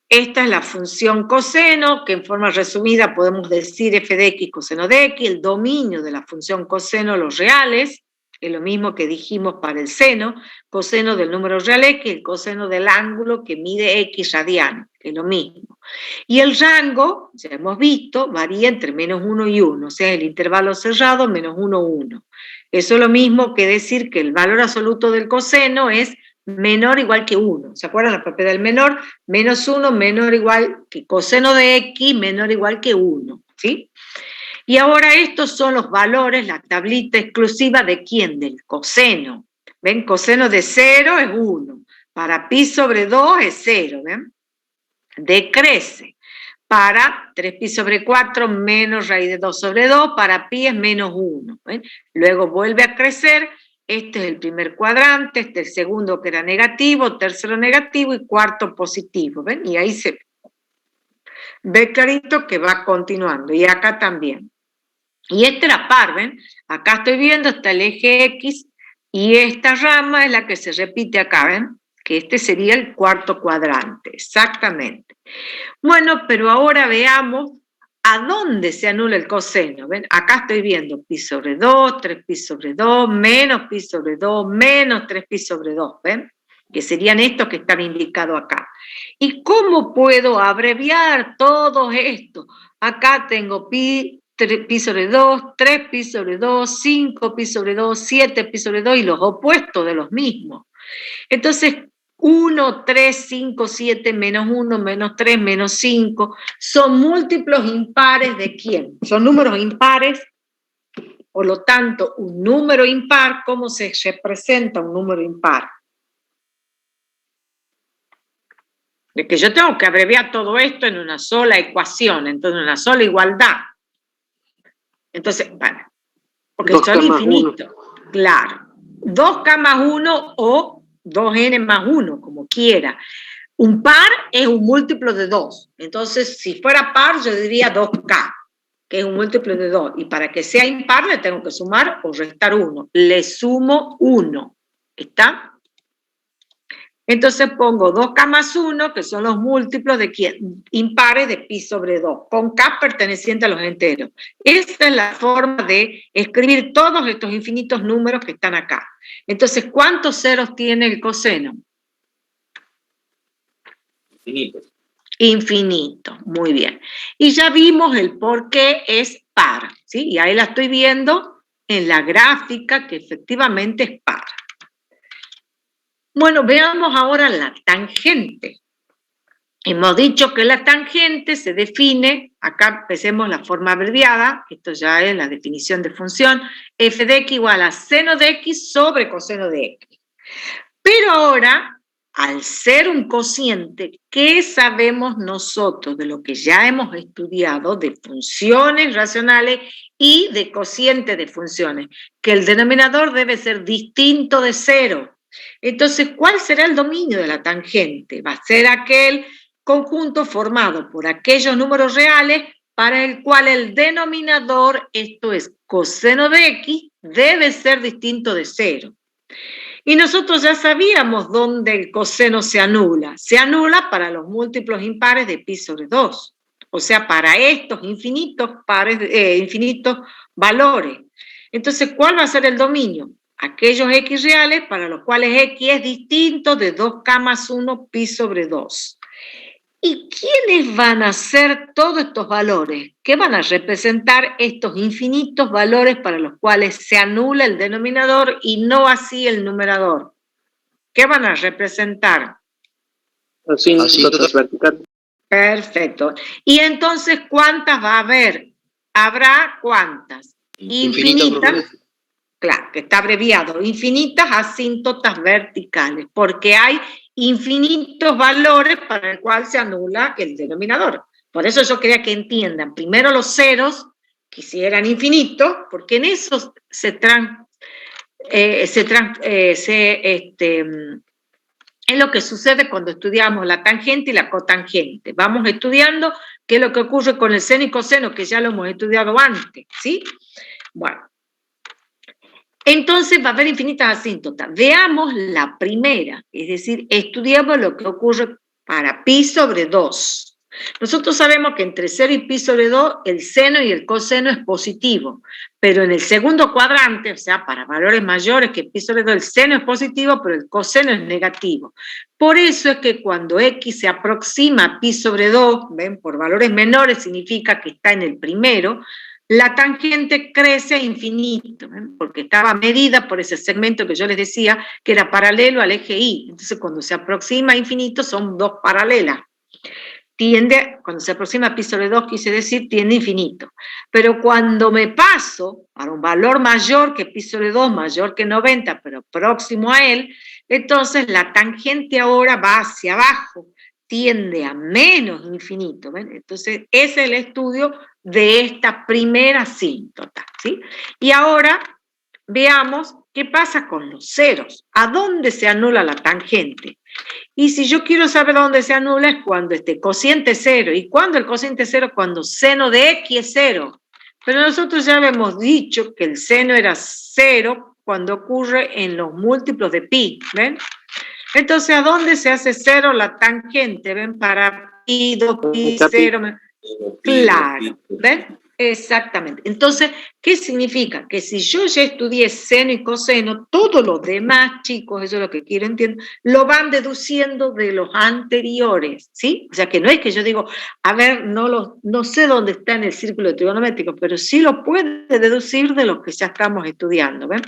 Esta es la función coseno, que en forma resumida podemos decir f de x coseno de x, el dominio de la función coseno, los reales, es lo mismo que dijimos para el seno, coseno del número real x, el coseno del ángulo que mide x radiano, que es lo mismo. Y el rango, ya hemos visto, varía entre menos 1 y 1, o sea, el intervalo cerrado menos 1, 1. Eso es lo mismo que decir que el valor absoluto del coseno es menor o igual que 1. ¿Se acuerdan la propiedad del menor? Menos 1 menor o igual que coseno de x menor o igual que 1. ¿Sí? Y ahora estos son los valores, la tablita exclusiva de ¿quién? Del coseno. ¿Ven? Coseno de 0 es 1. Para pi sobre 2 es 0. ¿Ven? Decrece. Para 3pi sobre 4 menos raíz de 2 sobre 2, para pi es menos 1. ¿Ven? Luego vuelve a crecer. Este es el primer cuadrante, este es el segundo que era negativo, tercero negativo y cuarto positivo. ¿Ven? Y ahí se ve clarito que va continuando. Y acá también. Y este era par, ¿ven? Acá estoy viendo, está el eje X y esta rama es la que se repite acá, ¿ven? Que este sería el cuarto cuadrante, exactamente. Bueno, pero ahora veamos a dónde se anula el coseno, ¿ven? Acá estoy viendo pi sobre 2, 3pi sobre 2, menos pi sobre 2, menos 3pi sobre 2, ¿ven? Que serían estos que están indicados acá. ¿Y cómo puedo abreviar todo esto? Acá tengo pi sobre 2, 3pi sobre 2, 5pi sobre 2, 7pi sobre 2 y los opuestos de los mismos. Entonces, 1, 3, 5, 7, menos 1, menos 3, menos 5, son múltiplos impares ¿de quién? Son números impares, por lo tanto, un número impar, ¿cómo se representa un número impar? De que yo tengo que abreviar todo esto en una sola ecuación, entonces en una sola igualdad. Entonces, bueno, porque son infinitos, claro. 2k más 1 o 2n más 1, como quiera. Un par es un múltiplo de 2. Entonces, si fuera par, yo diría 2k, que es un múltiplo de 2. Y para que sea impar, le tengo que sumar o restar 1. Le sumo 1. ¿Está? Entonces pongo 2k más 1, que son los múltiplos de quién, impares de pi sobre 2, con k perteneciente a los enteros. Esa es la forma de escribir todos estos infinitos números que están acá. Entonces, ¿cuántos ceros tiene el coseno? Infinito. Infinito, muy bien. Y ya vimos el por qué es par, ¿sí? Y ahí la estoy viendo en la gráfica que efectivamente es par. Bueno, veamos ahora la tangente. Hemos dicho que la tangente se define, acá empecemos la forma abreviada, esto ya es la definición de función, f de x igual a seno de x sobre coseno de x. Pero ahora, al ser un cociente, ¿qué sabemos nosotros de lo que ya hemos estudiado de funciones racionales y de cociente de funciones? Que el denominador debe ser distinto de cero. Entonces, ¿cuál será el dominio de la tangente? Va a ser aquel conjunto formado por aquellos números reales para el cual el denominador, esto es coseno de x, debe ser distinto de cero. Y nosotros ya sabíamos dónde el coseno se anula. Se anula para los múltiplos impares de pi sobre 2. O sea, para estos infinitos valores. Entonces, ¿cuál va a ser el dominio? Aquellos x reales para los cuales x es distinto de 2k más 1 pi sobre 2. ¿Y quiénes van a ser todos estos valores? ¿Qué van a representar estos infinitos valores para los cuales se anula el denominador y no así el numerador? ¿Qué van a representar? Asíntotas verticales. Perfecto. ¿Y entonces cuántas va a haber? ¿Habrá cuántas? Infinitas. Claro, que está abreviado, infinitas asíntotas verticales, porque hay infinitos valores para el cual se anula el denominador. Por eso yo quería que entiendan, primero los ceros, que si eran infinitos, porque en eso es lo que sucede cuando estudiamos la tangente y la cotangente. Vamos estudiando qué es lo que ocurre con el seno y coseno, que ya lo hemos estudiado antes, ¿sí? Bueno. Entonces va a haber infinitas asíntotas. Veamos la primera, es decir, estudiamos lo que ocurre para pi sobre 2. Nosotros sabemos que entre 0 y pi sobre 2 el seno y el coseno es positivo, pero en el segundo cuadrante, o sea, para valores mayores que pi sobre 2, el seno es positivo, pero el coseno es negativo. Por eso es que cuando x se aproxima a pi sobre 2, ¿ven? Por valores menores significa que está en el primero, la tangente crece a infinito, ¿ven? Porque estaba medida por ese segmento que yo les decía que era paralelo al eje Y. Entonces, cuando se aproxima a infinito, son dos paralelas. Cuando se aproxima a pi sobre 2, quise decir, tiende a infinito. Pero cuando me paso a un valor mayor que pi sobre 2, mayor que 90, pero próximo a él, entonces la tangente ahora va hacia abajo, tiende a menos infinito. ¿Ven? Entonces, ese es el estudio de esta primera asíntota, ¿sí? Y ahora veamos qué pasa con los ceros. ¿A dónde se anula la tangente? Y si yo quiero saber dónde se anula es cuando este cociente es 0. ¿Y cuándo el cociente es 0? Cuando seno de x es 0. Pero nosotros ya habíamos dicho que el seno era 0 cuando ocurre en los múltiplos de pi, ¿ven? Entonces, ¿a dónde se hace 0 la tangente? ¿Ven? Para pi, 2pi, 0. Claro, ¿ven? Exactamente. Entonces, ¿qué significa? Que si yo ya estudié seno y coseno, todos los demás, chicos, eso es lo que quiero entender, lo van deduciendo de los anteriores, ¿sí? O sea, que no es que yo digo, a ver, no sé dónde está en el círculo trigonométrico, pero sí lo puede deducir de los que ya estamos estudiando, ¿ven?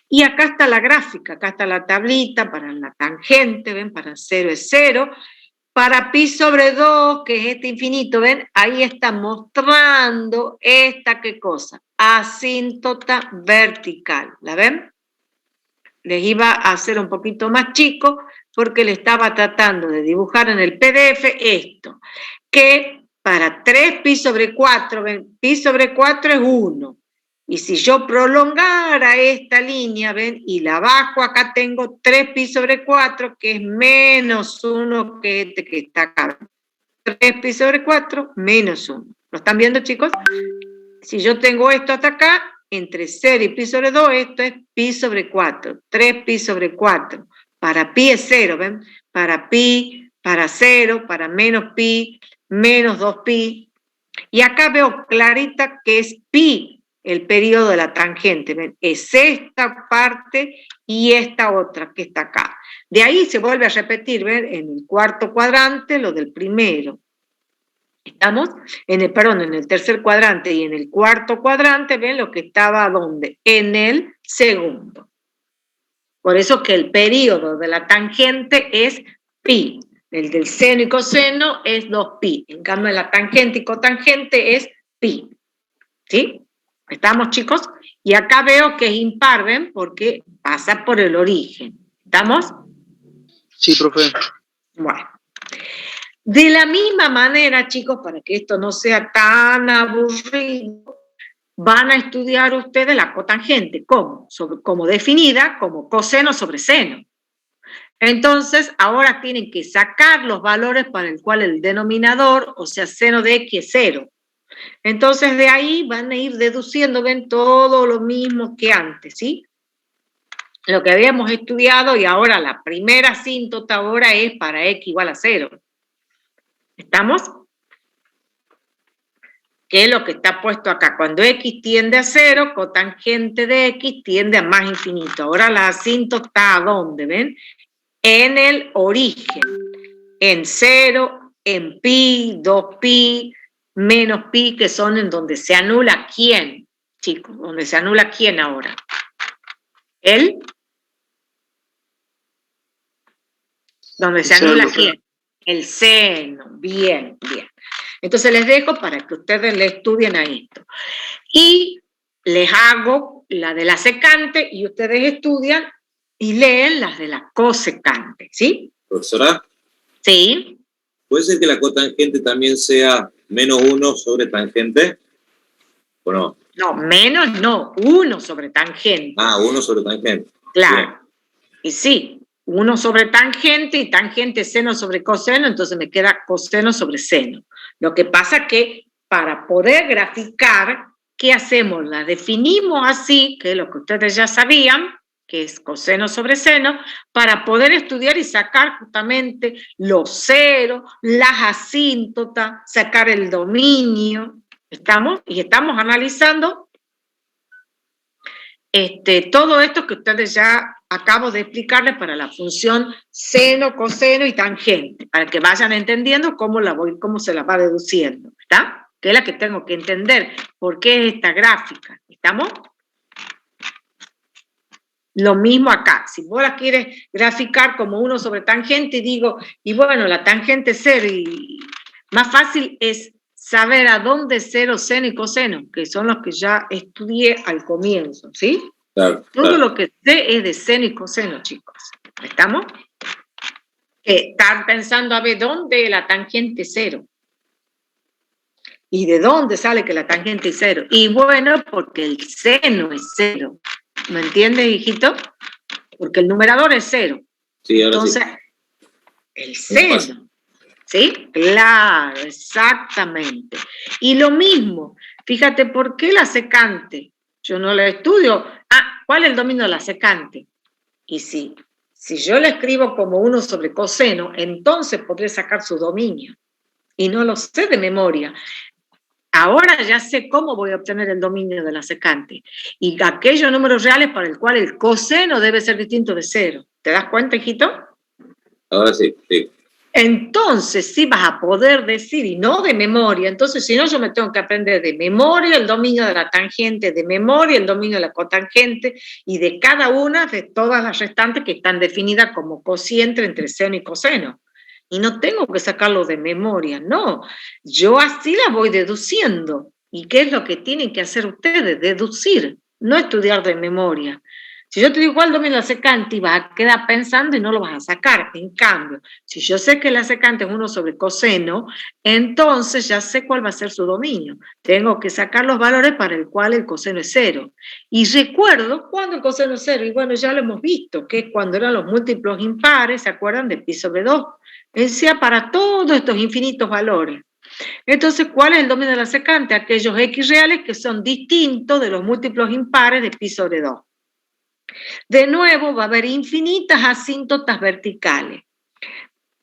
Y acá está la gráfica, acá está la tablita para la tangente, ¿ven? Para 0 es 0. Para pi sobre 2, que es este infinito, ¿ven? Ahí está mostrando esta, ¿qué cosa? Asíntota vertical, ¿la ven? Les iba a hacer un poquito más chico porque le estaba tratando de dibujar en el PDF esto, que para 3 pi sobre 4, ¿ven? Pi sobre 4 es 1. Y si yo prolongara esta línea, ¿ven? Y la bajo, acá tengo 3 pi sobre 4, que es menos 1 que este que está acá. 3 pi sobre 4, menos 1. ¿Lo están viendo, chicos? Si yo tengo esto hasta acá, entre 0 y pi sobre 2, esto es pi sobre 4. 3 pi sobre 4. Para pi es 0, ¿ven? Para pi, para 0, para menos pi, menos 2 pi. Y acá veo clarita que es pi el periodo de la tangente, ¿ven? Es esta parte y esta otra que está acá. De ahí se vuelve a repetir, ¿ven? En el cuarto cuadrante, lo del primero. ¿Estamos? En el tercer cuadrante y en el cuarto cuadrante, ¿ven? Lo que estaba ¿dónde? En el segundo. Por eso que el periodo de la tangente es pi. El del seno y coseno es 2pi. En cambio, la tangente y cotangente es pi. ¿Sí? ¿Estamos, chicos? Y acá veo que es impar, ¿ven? Porque pasa por el origen. ¿Estamos? Sí, profe. Bueno. De la misma manera, chicos, para que esto no sea tan aburrido, van a estudiar ustedes la cotangente. ¿Cómo? Como definida como coseno sobre seno. Entonces, ahora tienen que sacar los valores para el cual el denominador, o sea, seno de x es 0. Entonces, de ahí van a ir deduciendo, ven, todo lo mismo que antes, ¿sí? Lo que habíamos estudiado y ahora la primera asíntota ahora es para x igual a 0. ¿Estamos? ¿Qué es lo que está puesto acá? Cuando x tiende a 0, cotangente de x tiende a más infinito. Ahora la asíntota está ¿a dónde? ¿Ven? En el origen. En 0, en pi, 2pi, menos pi, que son en donde se anula quién, chicos, donde se anula quién ahora. Donde se anula quién. El seno, bien, bien. Entonces les dejo para que ustedes le estudien a esto. Y les hago la de la secante y ustedes estudian y leen las de la cosecante, ¿sí? Profesora. Sí. ¿Puede ser que la cotangente también sea menos 1 sobre tangente? ¿O no? No, menos no, 1 sobre tangente. Ah, 1 sobre tangente. Claro. Bien. Y sí. 1 sobre tangente y tangente seno sobre coseno, entonces me queda coseno sobre seno. Lo que pasa que para poder graficar ¿qué hacemos? La definimos así, que es lo que ustedes ya sabían, que es coseno sobre seno, para poder estudiar y sacar justamente los ceros, las asíntotas, sacar el dominio. ¿Estamos? Y estamos analizando todo esto que ustedes ya acabo de explicarles para la función seno, coseno y tangente, para que vayan entendiendo cómo se la va deduciendo, ¿está? Que es la que tengo que entender, por qué es esta gráfica, ¿estamos? Lo mismo acá, si vos la quieres graficar como 1 sobre tangente, digo, y bueno, la tangente es 0, y más fácil es saber a dónde cero, seno y coseno, que son los que ya estudié al comienzo, ¿sí? Claro, Todo lo que sé es de seno y coseno, chicos. ¿Estamos? Están pensando a ver dónde la tangente es 0. ¿Y de dónde sale que la tangente es 0? Y bueno, porque el seno es 0. ¿Me entiendes, hijito? Porque el numerador es 0. Sí, ahora entonces, sí. El seno. ¿Sí? Claro, exactamente. Y lo mismo, fíjate, ¿por qué la secante? Yo no la estudio. ¿Cuál es el dominio de la secante? Y si yo la escribo como 1 sobre coseno, entonces podré sacar su dominio. Y no lo sé de memoria. Ahora ya sé cómo voy a obtener el dominio de la secante. Y aquellos números reales para el cual el coseno debe ser distinto de 0. ¿Te das cuenta, hijito? Ahora sí, sí. Entonces sí vas a poder decir, y no de memoria, entonces si no yo me tengo que aprender de memoria el dominio de la tangente, de memoria el dominio de la cotangente, y de cada una de todas las restantes que están definidas como cociente entre seno y coseno. Y no tengo que sacarlo de memoria, no. Yo así la voy deduciendo. ¿Y qué es lo que tienen que hacer ustedes? Deducir, no estudiar de memoria. Si yo te digo cuál domina la secante, y vas a quedar pensando y no lo vas a sacar. En cambio, si yo sé que la secante es 1 sobre coseno, entonces ya sé cuál va a ser su dominio. Tengo que sacar los valores para el cual el coseno es 0. Y recuerdo cuando el coseno es 0, y bueno, ya lo hemos visto, que es cuando eran los múltiplos impares, ¿se acuerdan? De pi sobre 2. Decía para todos estos infinitos valores. Entonces, ¿cuál es el dominio de la secante? Aquellos x reales que son distintos de los múltiplos impares de pi sobre 2. De nuevo, va a haber infinitas asíntotas verticales.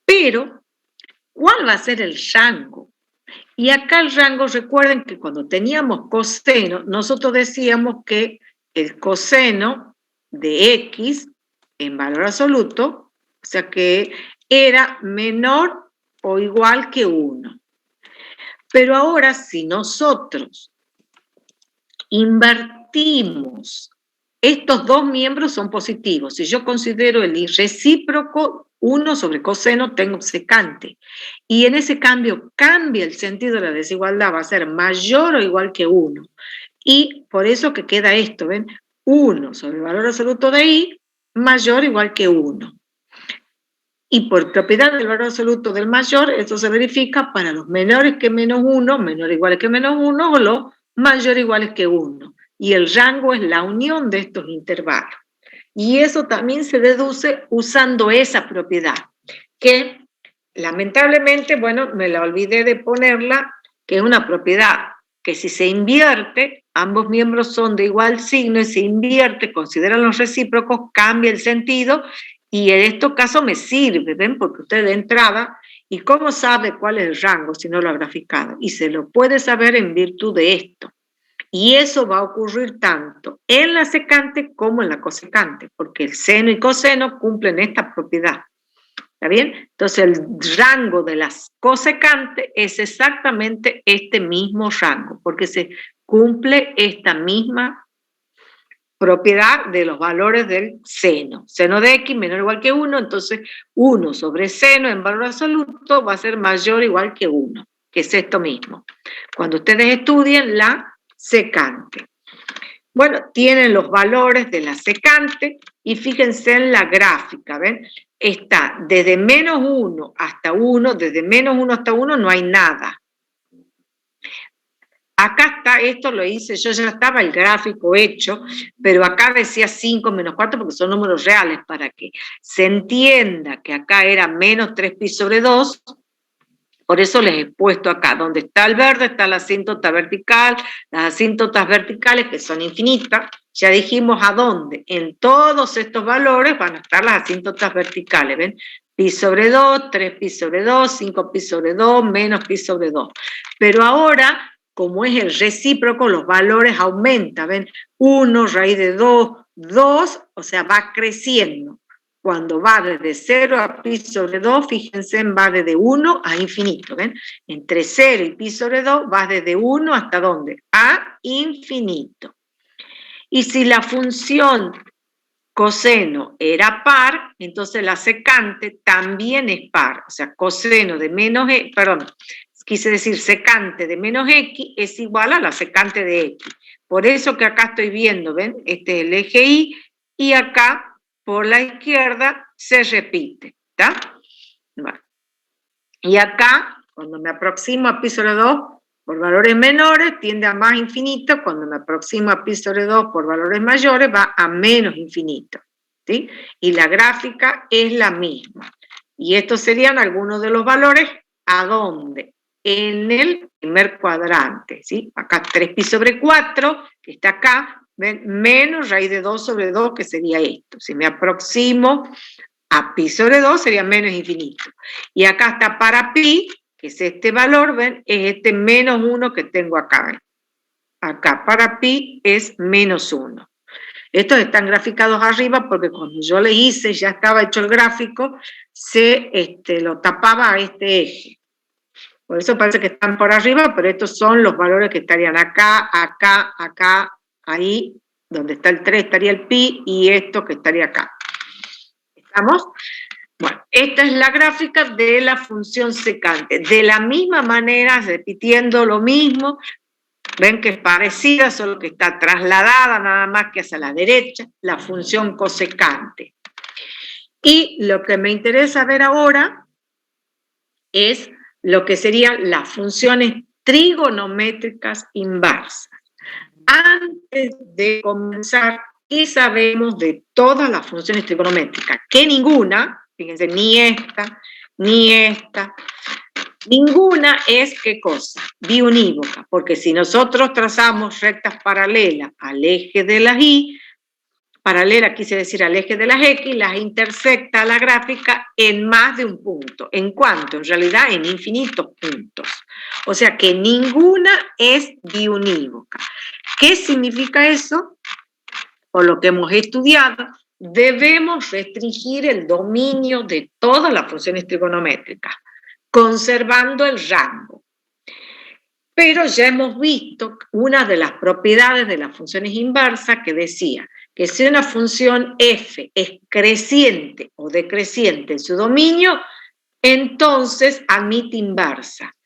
Pero, ¿cuál va a ser el rango? Y acá el rango, recuerden que cuando teníamos coseno, nosotros decíamos que el coseno de x en valor absoluto, o sea que era menor o igual que 1. Pero ahora, si nosotros invertimos, estos dos miembros son positivos. Si yo considero el irrecíproco, 1 sobre coseno, tengo secante. Y en ese cambio cambia el sentido de la desigualdad, va a ser mayor o igual que 1. Y por eso que queda esto, ¿ven? 1 sobre el valor absoluto de i, mayor o igual que 1. Y por propiedad del valor absoluto del mayor, esto se verifica para los menores que menos 1, menor o iguales que menos 1, o los mayor o iguales que 1. Y el rango es la unión de estos intervalos. Y eso también se deduce usando esa propiedad, que lamentablemente, bueno, me la olvidé de ponerla, que es una propiedad que si se invierte, ambos miembros son de igual signo y se invierte, consideran los recíprocos, cambia el sentido, y en estos casos me sirve, ¿ven? Porque usted de entrada, ¿y cómo sabe cuál es el rango si no lo ha graficado? Y se lo puede saber en virtud de esto. Y eso va a ocurrir tanto en la secante como en la cosecante, porque el seno y coseno cumplen esta propiedad. ¿Está bien? Entonces el rango de la cosecante es exactamente este mismo rango, porque se cumple esta misma propiedad de los valores del seno. Seno de x menor o igual que 1, entonces 1 sobre seno en valor absoluto va a ser mayor o igual que 1, que es esto mismo. Cuando ustedes estudien la secante. Bueno, tienen los valores de la secante y fíjense en la gráfica, ¿ven? Está desde menos 1 hasta 1, desde menos 1 hasta 1 no hay nada. Acá está, esto lo hice, yo ya estaba el gráfico hecho, pero acá decía 5 menos 4 porque son números reales, para que se entienda que acá era menos 3 pi sobre 2, Por eso les he puesto acá, donde está el verde está la asíntota vertical, las asíntotas verticales que son infinitas, ya dijimos a dónde, en todos estos valores van a estar las asíntotas verticales, ¿ven? Pi sobre 2, 3 pi sobre 2, 5 pi sobre 2, menos pi sobre 2. Pero ahora, como es el recíproco, los valores aumentan, ¿ven? 1 raíz de 2, 2, o sea, va creciendo. Cuando va desde 0 a pi sobre 2, fíjense, va desde 1 a infinito, ¿ven? Entre 0 y pi sobre 2 va desde 1 hasta ¿dónde? A infinito. Y si la función coseno era par, entonces la secante también es par. O sea, coseno de menos, quise decir secante de menos x es igual a la secante de x. Por eso que acá estoy viendo, ¿ven? Este es el eje Y, y acá por la izquierda se repite, ¿está? Bueno. Y acá, cuando me aproximo a pi sobre 2 por valores menores, tiende a más infinito. Cuando me aproximo a pi sobre 2 por valores mayores, va a menos infinito, ¿sí? Y la gráfica es la misma. Y estos serían algunos de los valores, ¿a dónde? En el primer cuadrante, ¿sí? Acá 3 pi sobre 4, que está acá, ¿ven? Menos raíz de 2 sobre 2, que sería esto. Si me aproximo a pi sobre 2, sería menos infinito. Y acá está para pi, que es este valor, ¿ven? Es este menos 1 que tengo acá, ¿ven? Acá para pi es menos 1. Estos están graficados arriba porque cuando yo le hice, ya estaba hecho el gráfico, se lo tapaba a este eje. Por eso parece que están por arriba, pero estos son los valores que estarían acá, acá, acá, ahí, donde está el 3 estaría el pi, y esto que estaría acá. ¿Estamos? Bueno, esta es la gráfica de la función secante. De la misma manera, repitiendo lo mismo, ven que es parecida, solo que está trasladada nada más que hacia la derecha, la función cosecante. Y lo que me interesa ver ahora es lo que serían las funciones trigonométricas inversas. Antes de comenzar, ¿qué sabemos de todas las funciones trigonométricas? Que ninguna, fíjense, ni esta, ninguna es, ¿qué cosa? Biunívoca, porque si nosotros trazamos rectas paralelas al eje de las Y, paralela quise decir al eje de las X, las intersecta la gráfica en más de un punto. ¿En cuánto? En realidad en infinitos puntos. O sea que ninguna es biunívoca. ¿Qué significa eso? Por lo que hemos estudiado, debemos restringir el dominio de todas las funciones trigonométricas, conservando el rango. Pero ya hemos visto una de las propiedades de las funciones inversas que decía que si una función f es creciente o decreciente en su dominio, entonces admite inversa.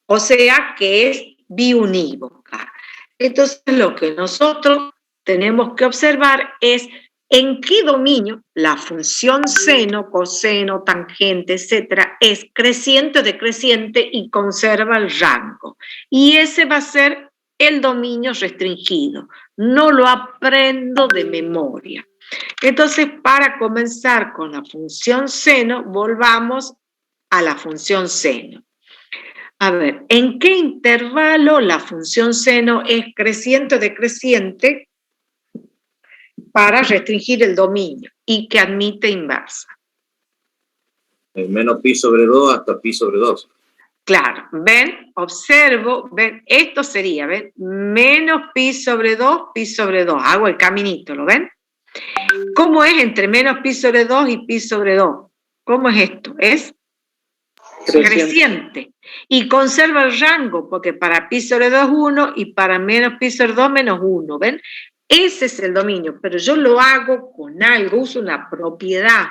O sea que es biunívoca. Entonces lo que nosotros tenemos que observar es en qué dominio la función seno, coseno, tangente, etcétera, es creciente o decreciente y conserva el rango. Y ese va a ser el dominio restringido. No lo aprendo de memoria. Entonces, para comenzar con la función seno, volvamos a la función seno. A ver, ¿en qué intervalo la función seno es creciente o decreciente para restringir el dominio y que admite inversa? Menos pi sobre 2 hasta pi sobre 2. Claro, ven, observo, ven, esto sería, ven, menos pi sobre 2, hago el caminito, ¿lo ven? ¿Cómo es entre menos pi sobre 2 y pi sobre 2? ¿Cómo es esto? Es creciente. Y conserva el rango, porque para pi sobre 2 1 y para menos pi sobre 2 menos 1, ¿ven? Ese es el dominio, pero yo lo hago con algo, uso una propiedad,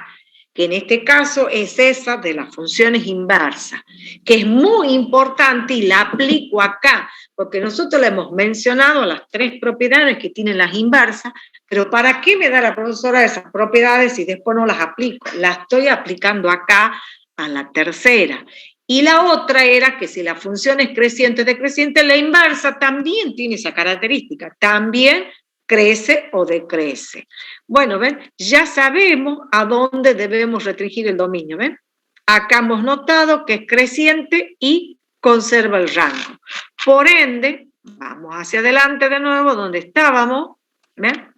que en este caso es esa de las funciones inversas, que es muy importante y la aplico acá, porque nosotros le hemos mencionado las 3 propiedades que tienen las inversas, pero ¿para qué me da la profesora esas propiedades si después no las aplico? Las estoy aplicando acá a la tercera. Y la otra era que si la función es creciente o decreciente, la inversa también tiene esa característica, también crece o decrece. Bueno, ¿ven? Ya sabemos a dónde debemos restringir el dominio, ¿ven? Acá hemos notado que es creciente y conserva el rango. Por ende, vamos hacia adelante de nuevo, donde estábamos, ¿ven?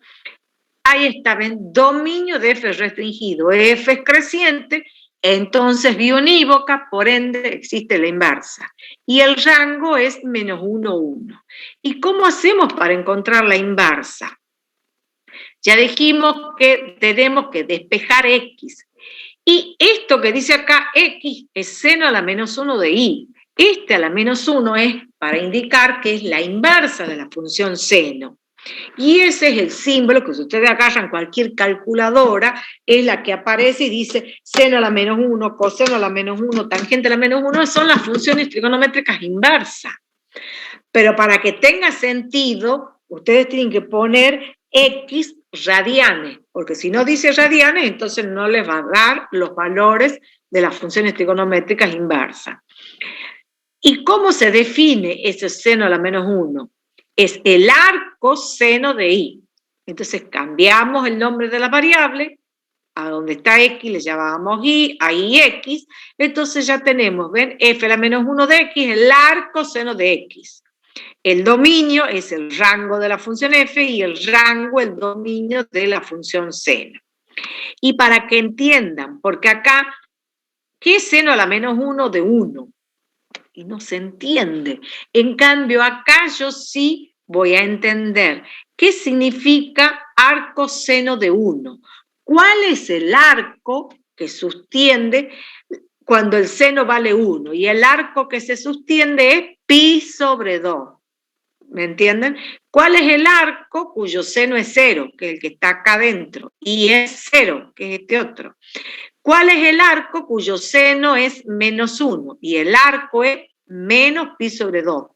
Ahí está, ¿ven? Dominio de F restringido. F es creciente, entonces biunívoca, por ende existe la inversa. Y el rango es -1, 1. ¿Y cómo hacemos para encontrar la inversa? Ya dijimos que tenemos que despejar X. Y esto que dice acá, X, es seno a la -1 de Y. Este a la -1 es para indicar que es la inversa de la función seno. Y ese es el símbolo que si ustedes agarran cualquier calculadora, es la que aparece y dice seno a la -1, coseno a la -1, tangente a la -1, son las funciones trigonométricas inversas. Pero para que tenga sentido, ustedes tienen que poner X radianes, porque si no dice radianes, entonces no les va a dar los valores de las funciones trigonométricas inversas. ¿Y cómo se define ese seno a la -1? Es el arco seno de Y. Entonces cambiamos el nombre de la variable, a donde está X le llamábamos Y, ahí X, entonces ya tenemos, ¿ven? F a la -1 de X, el arco seno de X. El dominio es el rango de la función f y el rango el dominio de la función seno. Y para que entiendan, porque acá, ¿qué es seno a la -1 de 1? Y no se entiende. En cambio, acá yo sí voy a entender qué significa arco seno de 1. ¿Cuál es el arco que sostiene cuando el seno vale 1? Y el arco que se sostiene es pi sobre 2. ¿Me entienden? ¿Cuál es el arco cuyo seno es 0, que es el que está acá adentro? Y es 0, que es este otro. ¿Cuál es el arco cuyo seno es -1? Y el arco es menos pi sobre 2.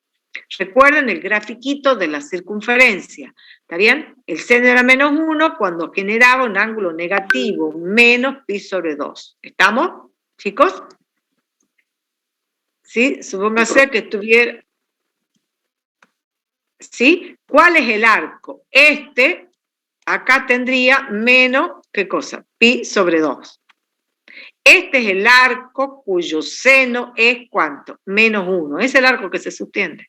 Recuerden el grafiquito de la circunferencia. ¿Está bien? El seno era -1 cuando generaba un ángulo negativo, menos pi sobre 2. ¿Estamos, chicos? ¿Sí? Supóngase que estuviera... ¿Sí? ¿Cuál es el arco? Este, acá tendría menos, ¿qué cosa? Pi sobre 2. Este es el arco cuyo seno es ¿cuánto? -1. Es el arco que se sostiene.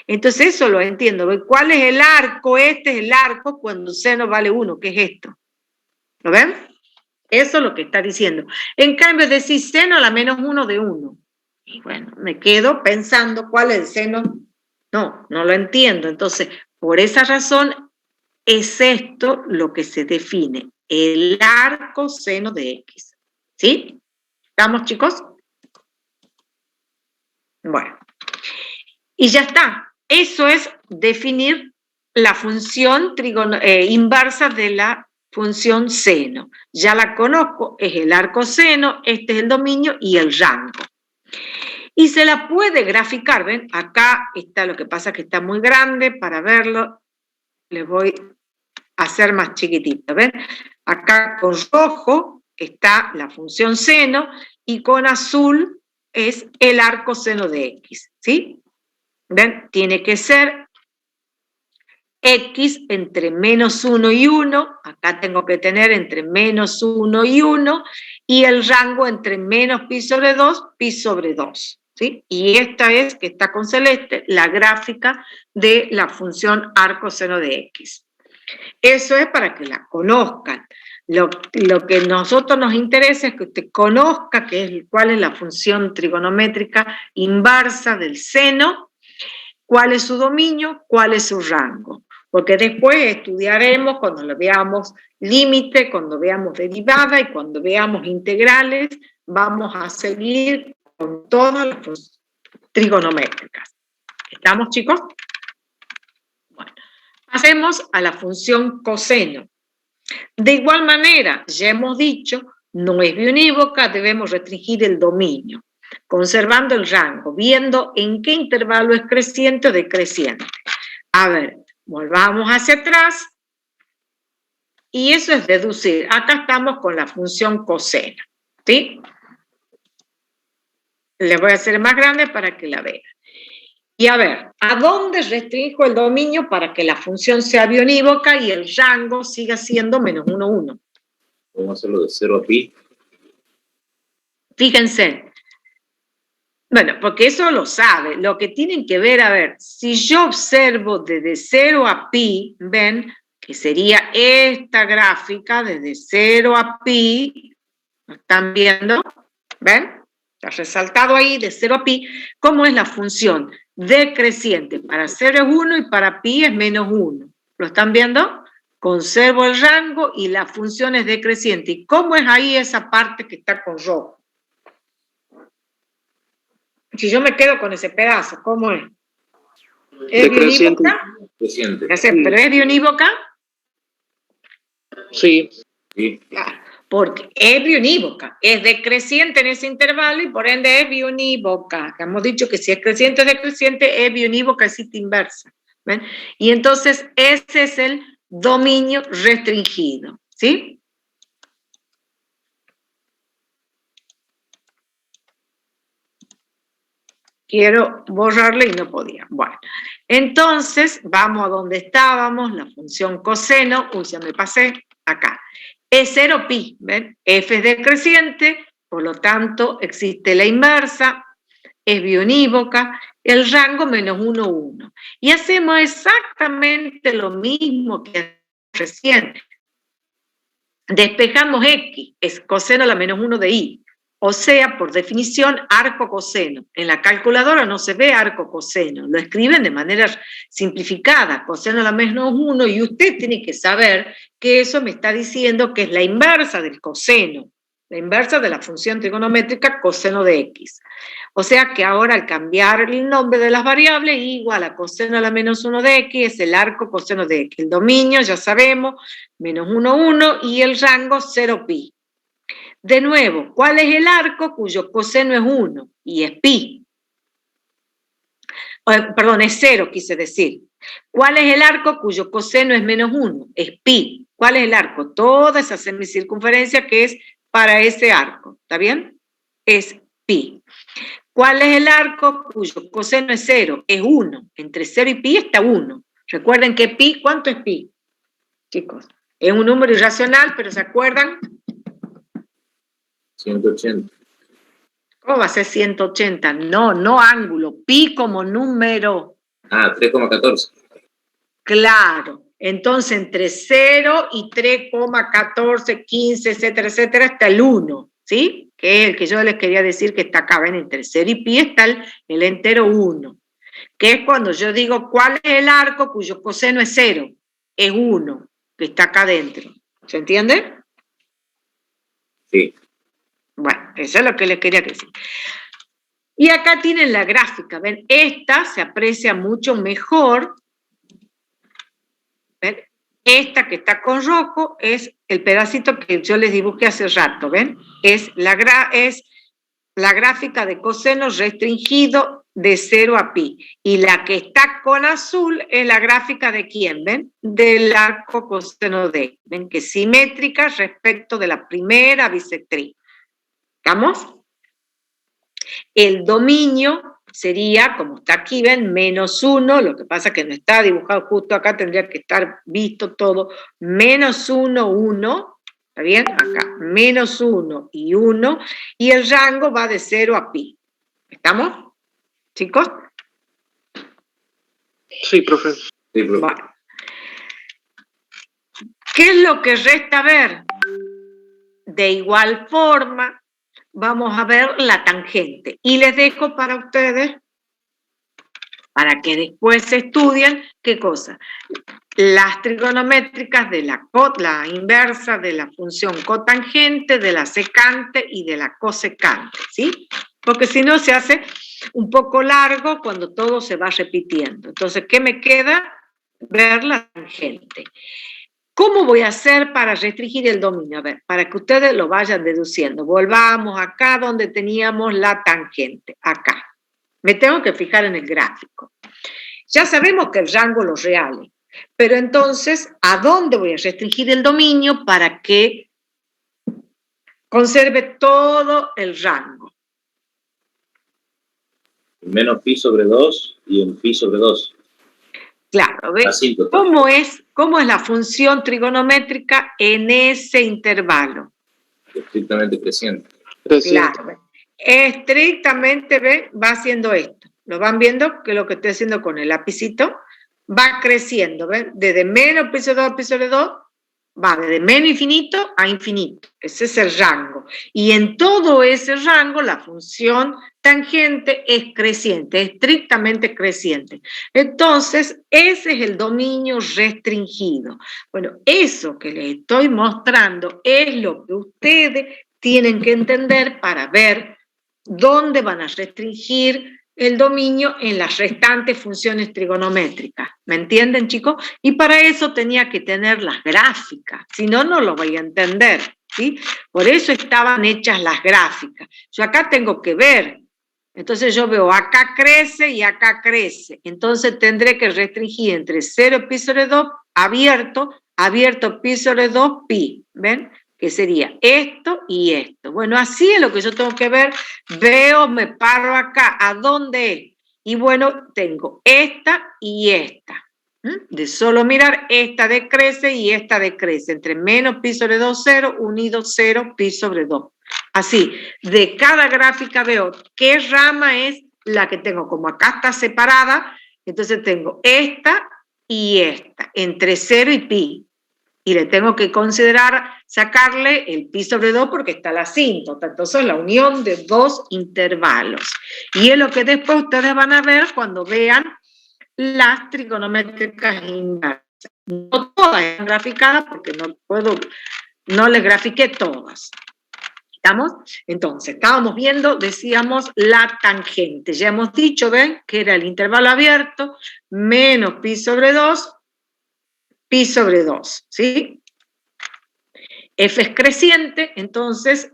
Entonces eso lo entiendo. ¿Cuál es el arco? Este es el arco cuando seno vale 1, que es esto. ¿Lo ven? Eso es lo que está diciendo. En cambio, decir seno a la -1 de 1. Y bueno, me quedo pensando cuál es el seno. No lo entiendo. Entonces, por esa razón, es esto lo que se define. El arco seno de X. ¿Sí? ¿Estamos, chicos? Bueno. Y ya está. Eso es definir la función inversa de la función seno. Ya la conozco, es el arco seno, este es el dominio y el rango. Y se la puede graficar, ¿ven? Acá está, lo que pasa que está muy grande, para verlo les voy a hacer más chiquitito, ¿ven? Acá con rojo está la función seno y con azul es el arco seno de X, ¿sí? ¿Ven? Tiene que ser X entre -1 y 1, acá tengo que tener entre -1 y 1, y el rango entre menos pi sobre 2, pi sobre 2. ¿Sí? Y esta es, que está con celeste, la gráfica de la función arco seno de X. Eso es para que la conozcan. Lo que a nosotros nos interesa es que usted conozca cuál es la función trigonométrica inversa del seno, cuál es su dominio, cuál es su rango. Porque después estudiaremos cuando lo veamos límite, cuando veamos derivada y cuando veamos integrales, vamos a seguir con todas las funciones trigonométricas. ¿Estamos, chicos? Bueno, pasemos a la función coseno. De igual manera, ya hemos dicho, no es biunívoca, debemos restringir el dominio, conservando el rango, viendo en qué intervalo es creciente o decreciente. A ver, volvamos hacia atrás, y eso es deducir. Acá estamos con la función coseno, ¿sí? Les voy a hacer más grande para que la vean. Y a ver, ¿a dónde restringo el dominio para que la función sea biunívoca y el rango siga siendo -1, 1? Vamos a hacerlo de 0 a pi. Fíjense. Bueno, porque eso lo sabe. Lo que tienen que ver, a ver, si yo observo desde 0 a pi, ven, que sería esta gráfica desde 0 a pi, ¿lo están viendo? ¿Ven? Está resaltado ahí de 0 a pi, ¿cómo es la función? Decreciente. Para 0 es 1 y para pi es menos 1. ¿Lo están viendo? Conservo el rango y la función es decreciente. ¿Y cómo es ahí esa parte que está con rojo? Si yo me quedo con ese pedazo, ¿cómo es? ¿Es Decreciente. biunívoca? Decreciente. Ya sé, ¿pero es biunívoca? Sí. Sí. Claro, porque es biunívoca, es decreciente en ese intervalo y por ende es biunívoca. Hemos dicho que si es creciente o decreciente, es biunívoca, es cita inversa. ¿Ven? Y entonces ese es el dominio restringido, ¿sí? Quiero borrarle y no podía. Bueno, entonces vamos a donde estábamos, la función coseno, uy, ya me pasé, acá. Es 0 pi, ¿ven? F es decreciente, por lo tanto existe la inversa, es biunívoca, el rango menos 1, 1. Y hacemos exactamente lo mismo que recién. Despejamos X, es coseno a la menos 1 de Y. O sea, por definición, arco coseno. En la calculadora no se ve arco coseno, lo escriben de manera simplificada, coseno a la menos 1, y usted tiene que saber que eso me está diciendo que es la inversa del coseno, la inversa de la función trigonométrica coseno de X. O sea que ahora al cambiar el nombre de las variables, igual a coseno a la menos 1 de X, es el arco coseno de X. El dominio, ya sabemos, menos 1, 1, y el rango 0 pi. De nuevo, ¿cuál es el arco cuyo coseno es 1? Y es pi. Perdón, es 0, quise decir. ¿Cuál es el arco cuyo coseno es menos 1? Es pi. ¿Cuál es el arco? Toda esa semicircunferencia que es para ese arco. ¿Está bien? Es pi. ¿Cuál es el arco cuyo coseno es 0? Es 1. Entre 0 y pi está 1. Recuerden que pi, ¿cuánto es pi? Chicos, es un número irracional, pero ¿se acuerdan? 180. ¿Cómo va a ser 180? No, no ángulo. Pi como número. Ah, 3,14. Claro. Entonces, entre 0 y 3,14, 15, etcétera, etcétera, está el 1, ¿sí? Que es el que yo les quería decir que está acá. Ven, entre 0 y pi está el entero 1. Que es cuando yo digo, ¿cuál es el arco cuyo coseno es 0? Es 1, que está acá adentro. ¿Se entiende? Sí. Bueno, eso es lo que les quería decir. Y acá tienen la gráfica, ¿ven? Esta se aprecia mucho mejor. ¿Ven? Esta que está con rojo es el pedacito que yo les dibujé hace rato, ¿ven? Es la gráfica de coseno restringido de 0 a pi. Y la que está con azul es la gráfica de ¿quién? ¿Ven? Del arco coseno de. ¿Ven? Que es simétrica respecto de la primera bisectriz. ¿Estamos? El dominio sería, como está aquí, ven, menos 1, lo que pasa que no está dibujado justo acá, tendría que estar visto todo, menos 1, 1, ¿está bien? Acá, menos 1 y 1, y el rango va de 0 a pi. ¿Estamos, chicos? Sí, profe. Sí, profe. Bueno. ¿Qué es lo que resta ver? De igual forma, vamos a ver la tangente. Y les dejo para ustedes, para que después estudien, ¿qué cosa? Las trigonométricas de la inversa de la función cotangente, de la secante y de la cosecante, ¿sí? Porque si no se hace un poco largo cuando todo se va repitiendo. Entonces, ¿qué me queda? Ver la tangente. ¿Cómo voy a hacer para restringir el dominio? A ver, para que ustedes lo vayan deduciendo. Volvamos acá donde teníamos la tangente, acá. Me tengo que fijar en el gráfico. Ya sabemos que el rango los reales, pero entonces, ¿a dónde voy a restringir el dominio para que conserve todo el rango? Menos pi sobre 2 y en pi sobre 2. Claro, ¿ves? ¿Cómo es la función trigonométrica en ese intervalo? Estrictamente creciente. Claro. estrictamente, ¿ven? Va haciendo esto. ¿Lo van viendo? Que es lo que estoy haciendo con el lapicito. Va creciendo, ¿ven? Desde menos pi sobre 2, pi sobre 2, va desde menos infinito a infinito. Ese es el rango. Y en todo ese rango, la función tangente es creciente, estrictamente creciente. Entonces, ese es el dominio restringido. Bueno, eso que les estoy mostrando es lo que ustedes tienen que entender para ver dónde van a restringir el dominio en las restantes funciones trigonométricas. ¿Me entienden, chicos? Y para eso tenía que tener las gráficas, si no, no lo voy a entender, ¿sí? Por eso estaban hechas las gráficas. Yo acá tengo que ver. Entonces yo veo acá crece y acá crece. Entonces tendré que restringir entre 0 pi sobre 2, abierto pi sobre 2, pi. ¿Ven? Que sería esto y esto. Bueno, así es lo que yo tengo que ver. Veo, me paro acá. ¿A dónde es? Y bueno, tengo esta y esta. De solo mirar, esta decrece y esta decrece. Entre menos pi sobre 2, 0, unido 0, pi sobre 2. Así, de cada gráfica veo qué rama es la que tengo. Como acá está separada, entonces tengo esta y esta, entre 0 y pi. Y le tengo que considerar sacarle el pi sobre 2 porque está la asíntota. Entonces, la unión de dos intervalos. Y es lo que después ustedes van a ver cuando vean las trigonométricas inversas. No todas están graficadas porque no les grafiqué todas. ¿Estamos? Entonces, estábamos viendo, decíamos, la tangente. Ya hemos dicho, ¿ven? Que era el intervalo abierto menos pi sobre 2, pi sobre 2, ¿sí? F es creciente, entonces,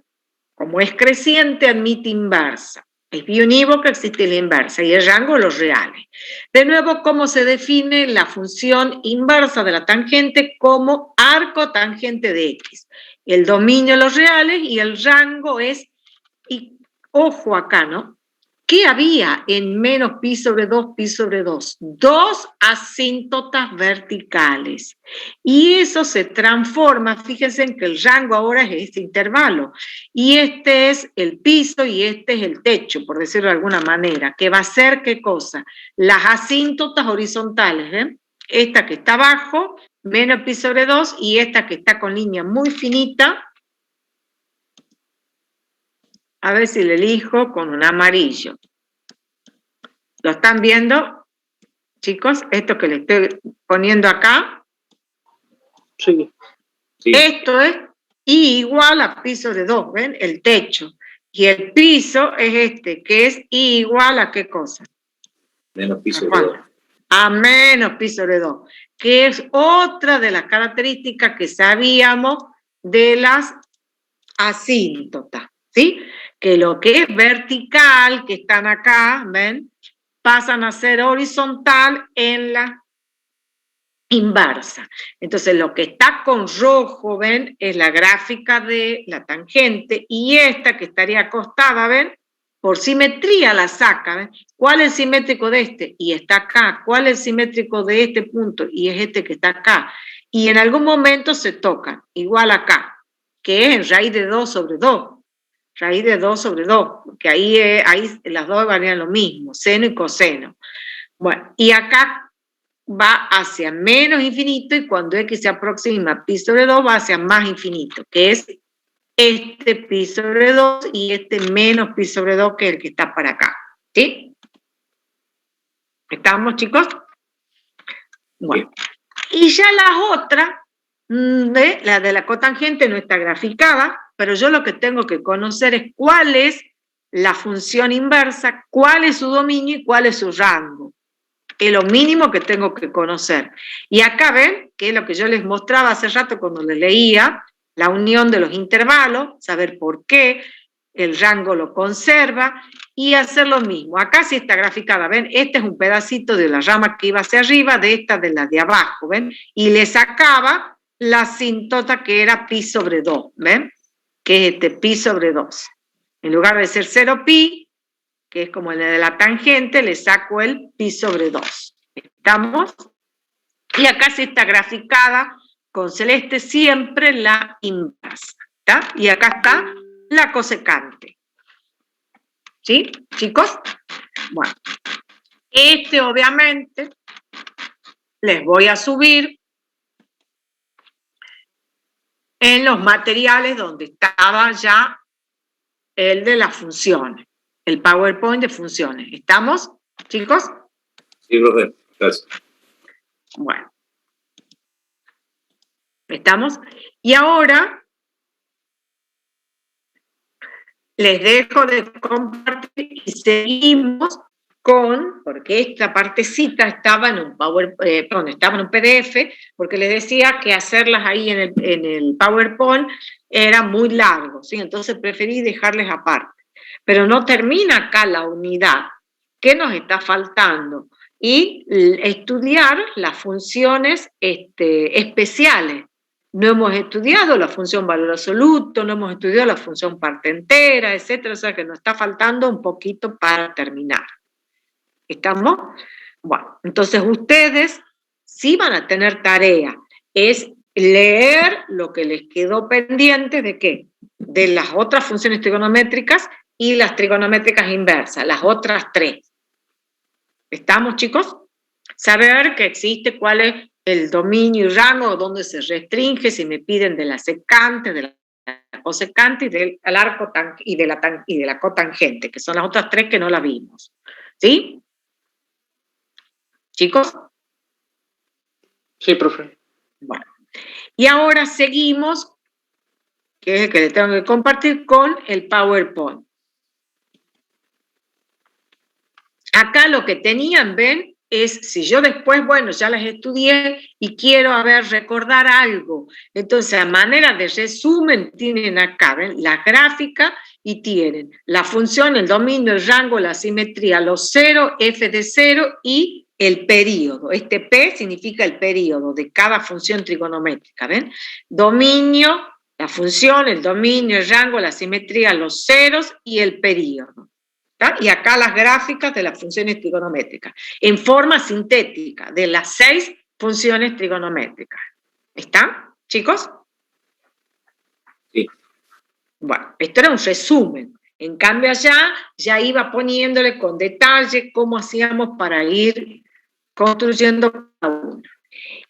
como es creciente, admite inversa. Es biunívoca, existe la inversa, y el rango los reales. De nuevo, ¿cómo se define la función inversa de la tangente? Como arco tangente de X. El dominio de los reales y el rango es, y ojo acá, ¿no? ¿Qué había en menos pi sobre 2, pi sobre 2? Dos asíntotas verticales. Y eso se transforma, fíjense en que el rango ahora es este intervalo. Y este es el piso y este es el techo, por decirlo de alguna manera. ¿Que va a ser qué cosa? Las asíntotas horizontales, ¿ven? Esta que está abajo, menos pi sobre 2, y esta que está con línea muy finita. A ver si le elijo con un amarillo. ¿Lo están viendo, chicos? Esto que le estoy poniendo acá. Sí. Sí. Esto es I igual a pi sobre 2, ¿ven? El techo. Y el piso es este, que es I igual a ¿qué cosa? Menos pi sobre 2. A menos pi sobre 2, que es otra de las características que sabíamos de las asíntotas, ¿sí? Que lo que es vertical, que están acá, ¿ven? Pasan a ser horizontal en la inversa. Entonces, lo que está con rojo, ¿ven? Es la gráfica de la tangente, y esta que estaría acostada, ¿ven? Por simetría la saca, ¿ven? ¿Cuál es el simétrico de este? Y está acá. ¿Cuál es el simétrico de este punto? Y es este que está acá. Y en algún momento se tocan, igual acá, que es en raíz de 2 sobre 2. Raíz de 2 sobre 2, porque ahí las dos varían lo mismo, seno y coseno. Bueno, y acá va hacia menos infinito, y cuando X se aproxima a pi sobre 2 va hacia más infinito, que es este pi sobre 2 y este menos pi sobre 2, que es el que está para acá. ¿Sí? ¿Estamos, chicos? Bueno. Y ya las otras, la de la cotangente no está graficada, pero yo lo que tengo que conocer es cuál es la función inversa, cuál es su dominio y cuál es su rango. Es lo mínimo que tengo que conocer. Y acá ven, que es lo que yo les mostraba hace rato cuando les leía, la unión de los intervalos, saber por qué, el rango lo conserva, y hacer lo mismo. Acá sí está graficada, ¿ven? Este es un pedacito de la rama que iba hacia arriba, de esta de la de abajo, ¿ven? Y le sacaba la asíntota que era pi sobre 2, ¿ven? Que es este pi sobre 2. En lugar de ser 0 pi, que es como el de la tangente, le saco el pi sobre 2. ¿Estamos? Y acá sí está graficada con celeste siempre la inversa, ¿está? Y acá está la cosecante. ¿Sí, chicos? Bueno, obviamente les voy a subir en los materiales donde estaba ya el de las funciones, el PowerPoint de funciones. ¿Estamos, chicos? Sí, profe. Gracias. Bueno. ¿Estamos? Y ahora les dejo de compartir y seguimos con, porque esta partecita estaba en un estaba en un PDF, porque les decía que hacerlas ahí en el PowerPoint era muy largo, ¿sí? Entonces preferí dejarles aparte. Pero no termina acá la unidad. ¿Qué nos está faltando? Y estudiar las funciones especiales. No hemos estudiado la función valor absoluto, no hemos estudiado la función parte entera, etcétera, o sea que nos está faltando un poquito para terminar. ¿Estamos? Bueno, entonces ustedes sí van a tener tarea, es leer lo que les quedó pendiente de qué, de las otras funciones trigonométricas y las trigonométricas inversas, las otras tres. ¿Estamos, chicos? Saber que existe cuál es el dominio y rango, dónde se restringe, si me piden de la secante, de la cosecante y del arco y de la cotangente, que son las otras tres que no las vimos. ¿Sí? ¿Chicos? Sí, profe. Bueno. Y ahora seguimos, que es el que les tengo que compartir, con el PowerPoint. Acá lo que tenían, ven, es si yo después, bueno, ya las estudié y quiero, recordar algo. Entonces, a manera de resumen, tienen acá, ven, la gráfica y tienen la función, el dominio, el rango, la simetría, los ceros, f de 0 y el período. Este P significa el período de cada función trigonométrica, ¿ven? Dominio, la función, el dominio, el rango, la simetría, los ceros y el período. Y acá las gráficas de las funciones trigonométricas, en forma sintética, de las 6 funciones trigonométricas. ¿Están, chicos? Sí. Bueno, esto era un resumen. En cambio allá ya iba poniéndole con detalle cómo hacíamos para ir construyendo cada una.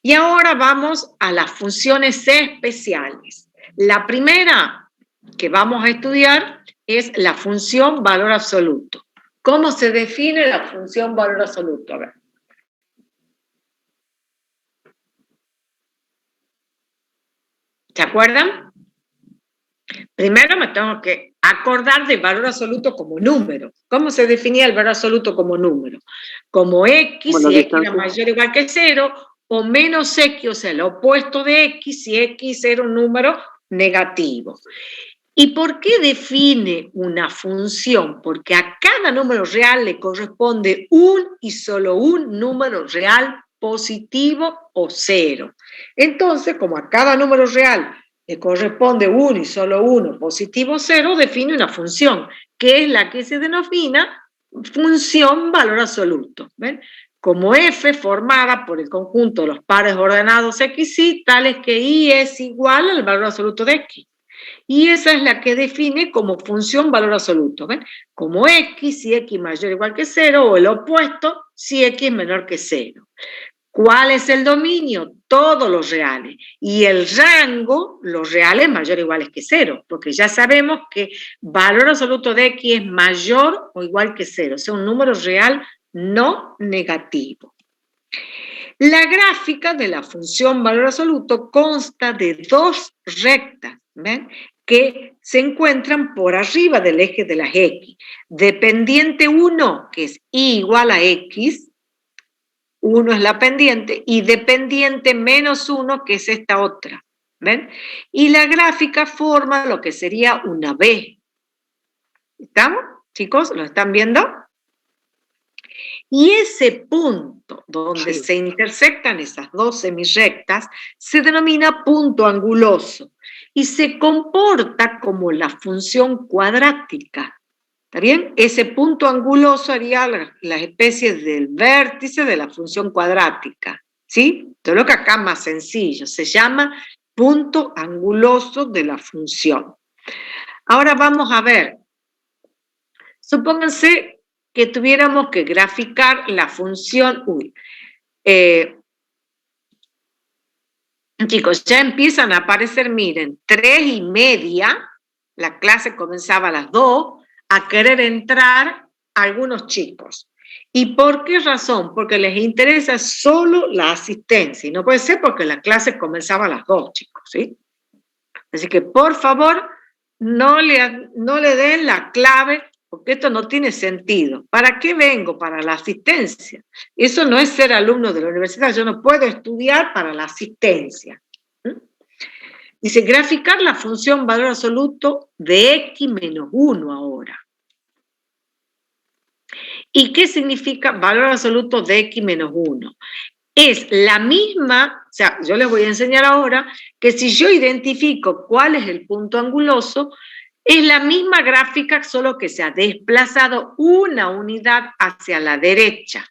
Y ahora vamos a las funciones especiales. La primera que vamos a estudiar es la función valor absoluto. ¿Cómo se define la función valor absoluto? A ver. ¿Se acuerdan? Primero me tengo que acordar del valor absoluto como número. ¿Cómo se definía el valor absoluto como número? Como x, Bueno, si x era mayor o igual que 0, o menos x, o sea, el opuesto de x, si x era un número negativo. ¿Y por qué define una función? Porque a cada número real le corresponde un y solo un número real positivo o 0. Entonces, como a cada número real le corresponde uno y solo uno positivo o 0, define una función, que es la que se denomina función valor absoluto. ¿Ven? Como f formada por el conjunto de los pares ordenados x, y, tales que y es igual al valor absoluto de x. Y esa es la que define como función valor absoluto. ¿Ven? Como x, si x mayor o igual que 0, o el opuesto, si x es menor que 0. ¿Cuál es el dominio? Todos los reales. Y el rango, los reales mayor o iguales que 0, porque ya sabemos que valor absoluto de x es mayor o igual que 0, o sea, un número real no negativo. La gráfica de la función valor absoluto consta de dos rectas, ¿ven? Que se encuentran por arriba del eje de las x. Dependiente 1, que es y igual a x, 1 es la pendiente, y dependiente menos 1, que es esta otra. ¿Ven? Y la gráfica forma lo que sería una B. ¿Estamos, chicos? ¿Lo están viendo? Y ese punto donde se intersectan esas dos semirrectas se denomina punto anguloso y se comporta como la función cuadrática. ¿Está bien? Ese punto anguloso haría las especies del vértice de la función cuadrática. ¿Sí? Todo lo que acá es más sencillo. Se llama punto anguloso de la función. Ahora vamos a ver. Supónganse que tuviéramos que graficar la función, chicos, ya empiezan a aparecer, miren, 3:30, la clase comenzaba a las 2, a querer entrar algunos chicos. ¿Y por qué razón? Porque les interesa solo la asistencia, y no puede ser porque la clase comenzaba a las 2, chicos, ¿sí? Así que, por favor, no le den la clave, porque esto no tiene sentido. ¿Para qué vengo? Para la asistencia. Eso no es ser alumno de la universidad, yo no puedo estudiar para la asistencia. Dice, graficar la función valor absoluto de x menos 1 ahora. ¿Y qué significa valor absoluto de x menos 1? Es la misma, o sea, yo les voy a enseñar ahora que si yo identifico cuál es el punto anguloso, es la misma gráfica, solo que se ha desplazado una unidad hacia la derecha,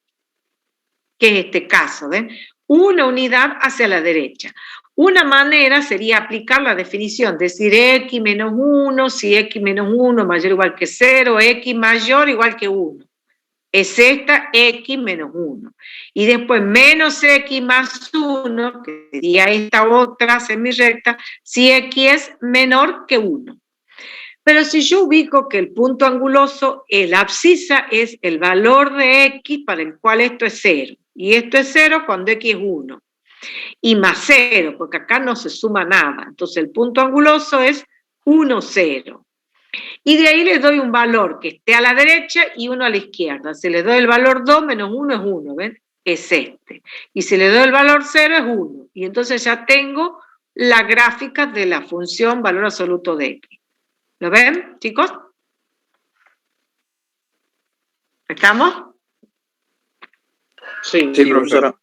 que es este caso, ¿ven? Una unidad hacia la derecha. Una manera sería aplicar la definición, decir x menos 1, si x menos 1 mayor o igual que 0, x mayor o igual que 1. Es esta x menos 1. Y después menos x más 1, que sería esta otra semirrecta, si x es menor que 1. Pero si yo ubico que el punto anguloso, la abscisa es el valor de x para el cual esto es 0. Y esto es 0 cuando x es 1. Y más 0, porque acá no se suma nada. Entonces el punto anguloso es 1, 0. Y de ahí le doy un valor que esté a la derecha y uno a la izquierda. Si le doy el valor 2 menos 1 es 1, ¿ven? Es este. Y si le doy el valor 0 es 1. Y entonces ya tengo la gráfica de la función valor absoluto de x. ¿Lo ven, chicos? ¿Estamos? Sí, Sí, profesora.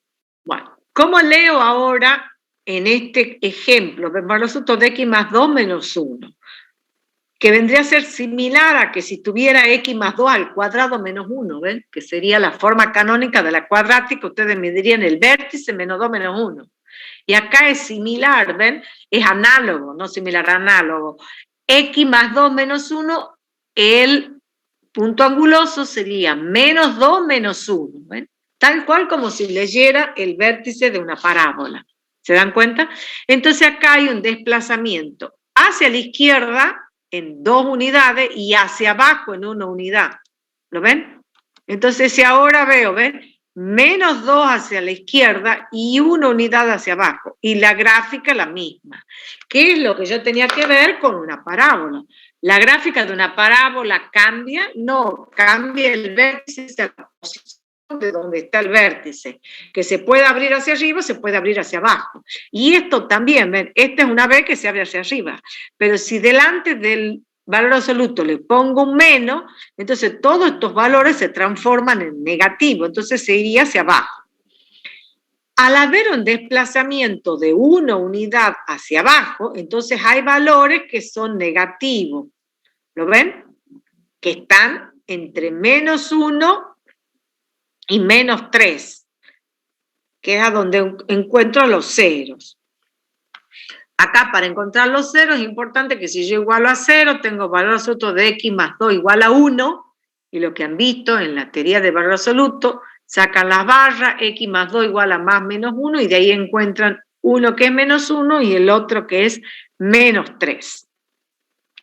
Bueno, ¿cómo leo ahora en este ejemplo? Valor absoluto de x más 2 menos 1. Que vendría a ser similar a que si tuviera x más 2 al cuadrado menos 1, ¿ven? Que sería la forma canónica de la cuadrática, ustedes me dirían el vértice menos 2 menos 1. Y acá es similar, ¿ven? Es análogo, no similar, análogo. X más 2 menos 1, el punto anguloso sería menos 2 menos 1, ¿ven? Tal cual como si leyera el vértice de una parábola. ¿Se dan cuenta? Entonces acá hay un desplazamiento hacia la izquierda en 2 unidades y hacia abajo en 1 unidad. ¿Lo ven? Entonces si ahora veo, ¿ven? Menos 2 hacia la izquierda y 1 unidad hacia abajo. Y la gráfica la misma. ¿Qué es lo que yo tenía que ver con una parábola? ¿La gráfica de una parábola cambia? No, cambia el vértice hacia la posición de donde está el vértice, que se puede abrir hacia arriba, se puede abrir hacia abajo. Y esto también, ven, esta es una B que se abre hacia arriba, pero si delante del valor absoluto le pongo un menos, entonces todos estos valores se transforman en negativo, entonces se iría hacia abajo. Al haber un desplazamiento de 1 unidad hacia abajo, entonces hay valores que son negativos. ¿Lo ven? Que están entre menos 1 y menos 3, que es a donde encuentro los ceros. Acá para encontrar los ceros es importante que si yo igualo a 0, tengo valor absoluto de x más 2 igual a 1, y lo que han visto en la teoría de valor absoluto, sacan las barras, x más 2 igual a más menos 1, y de ahí encuentran uno que es menos 1 y el otro que es menos 3.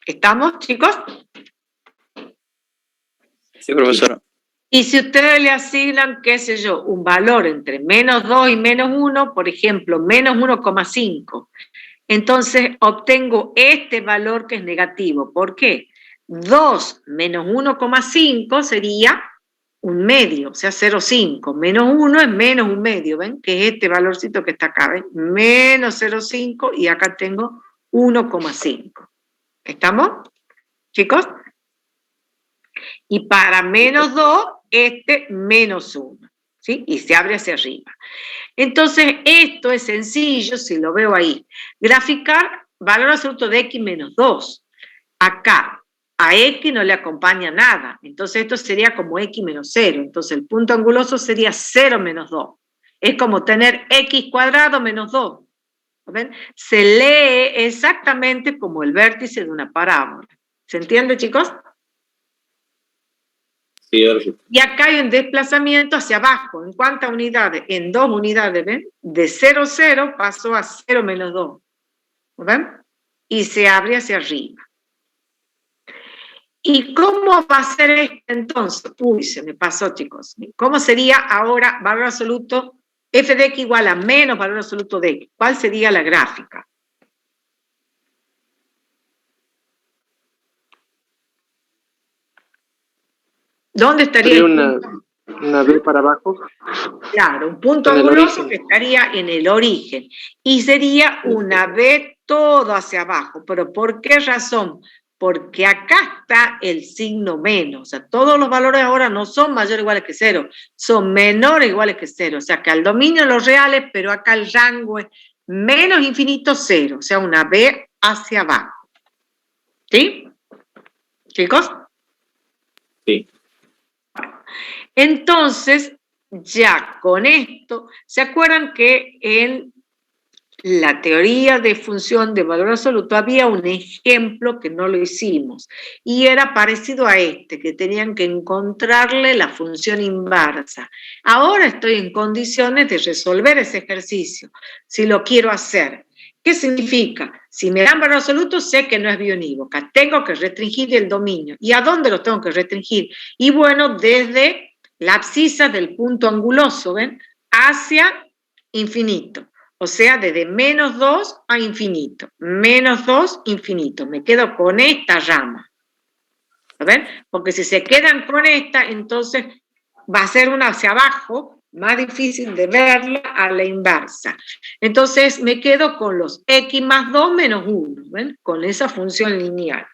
¿Estamos, chicos? Sí, profesora. Y si ustedes le asignan, qué sé yo, un valor entre menos 2 y menos 1, por ejemplo, menos 1,5, entonces obtengo este valor que es negativo. ¿Por qué? 2 menos 1,5 sería un medio, o sea, 0,5. Menos 1 es menos un medio, ¿ven? Que es este valorcito que está acá, ¿ven? Menos 0,5 y acá tengo 1,5. ¿Estamos, chicos? Y para menos 2, este menos 1, ¿sí? Y se abre hacia arriba. Entonces, esto es sencillo, si lo veo ahí. Graficar valor absoluto de x menos 2. Acá, a x no le acompaña nada. Entonces, esto sería como x menos 0. Entonces, el punto anguloso sería 0 menos 2. Es como tener x cuadrado menos 2. ¿Ven? Se lee exactamente como el vértice de una parábola. ¿Se entiende, chicos? Sí, ahora sí. Y acá hay un desplazamiento hacia abajo. ¿En cuántas unidades? En 2 unidades, ¿ven? De 0, 0 pasó a 0 menos 2. ¿Ven? Y se abre hacia arriba. ¿Y cómo va a ser esto entonces? Uy, se me pasó, chicos. ¿Cómo sería ahora valor absoluto f de x igual a menos valor absoluto de x? ¿Cuál sería la gráfica? ¿Dónde estaría Sería el punto? una B para abajo. Claro, un punto En el anguloso origen. que estaría en el origen. Y sería una B todo hacia abajo. ¿Pero por qué razón? Porque acá está el signo menos. O sea, todos los valores ahora no son mayores o iguales que 0, son menores o iguales que 0. O sea, que al dominio de los reales, pero acá el rango es menos infinito 0. O sea, una B hacia abajo. ¿Sí? ¿Chicos? Sí. Entonces, ya con esto, ¿se acuerdan que en la teoría de función de valor absoluto había un ejemplo que no lo hicimos? Y era parecido a este, que tenían que encontrarle la función inversa. Ahora estoy en condiciones de resolver ese ejercicio, si lo quiero hacer. ¿Qué significa? Si me dan valor absoluto, sé que no es biunívoca. Tengo que restringir el dominio. ¿Y a dónde lo tengo que restringir? Y bueno, desde la abscisa del punto anguloso, ¿ven? Hacia infinito. O sea, desde menos 2 a infinito. Menos 2, infinito. Me quedo con esta rama. ¿Ven? Porque si se quedan con esta, entonces va a ser una hacia abajo, más difícil de verla a la inversa. Entonces me quedo con los x más 2 menos 1, ¿ven? Con esa función lineal.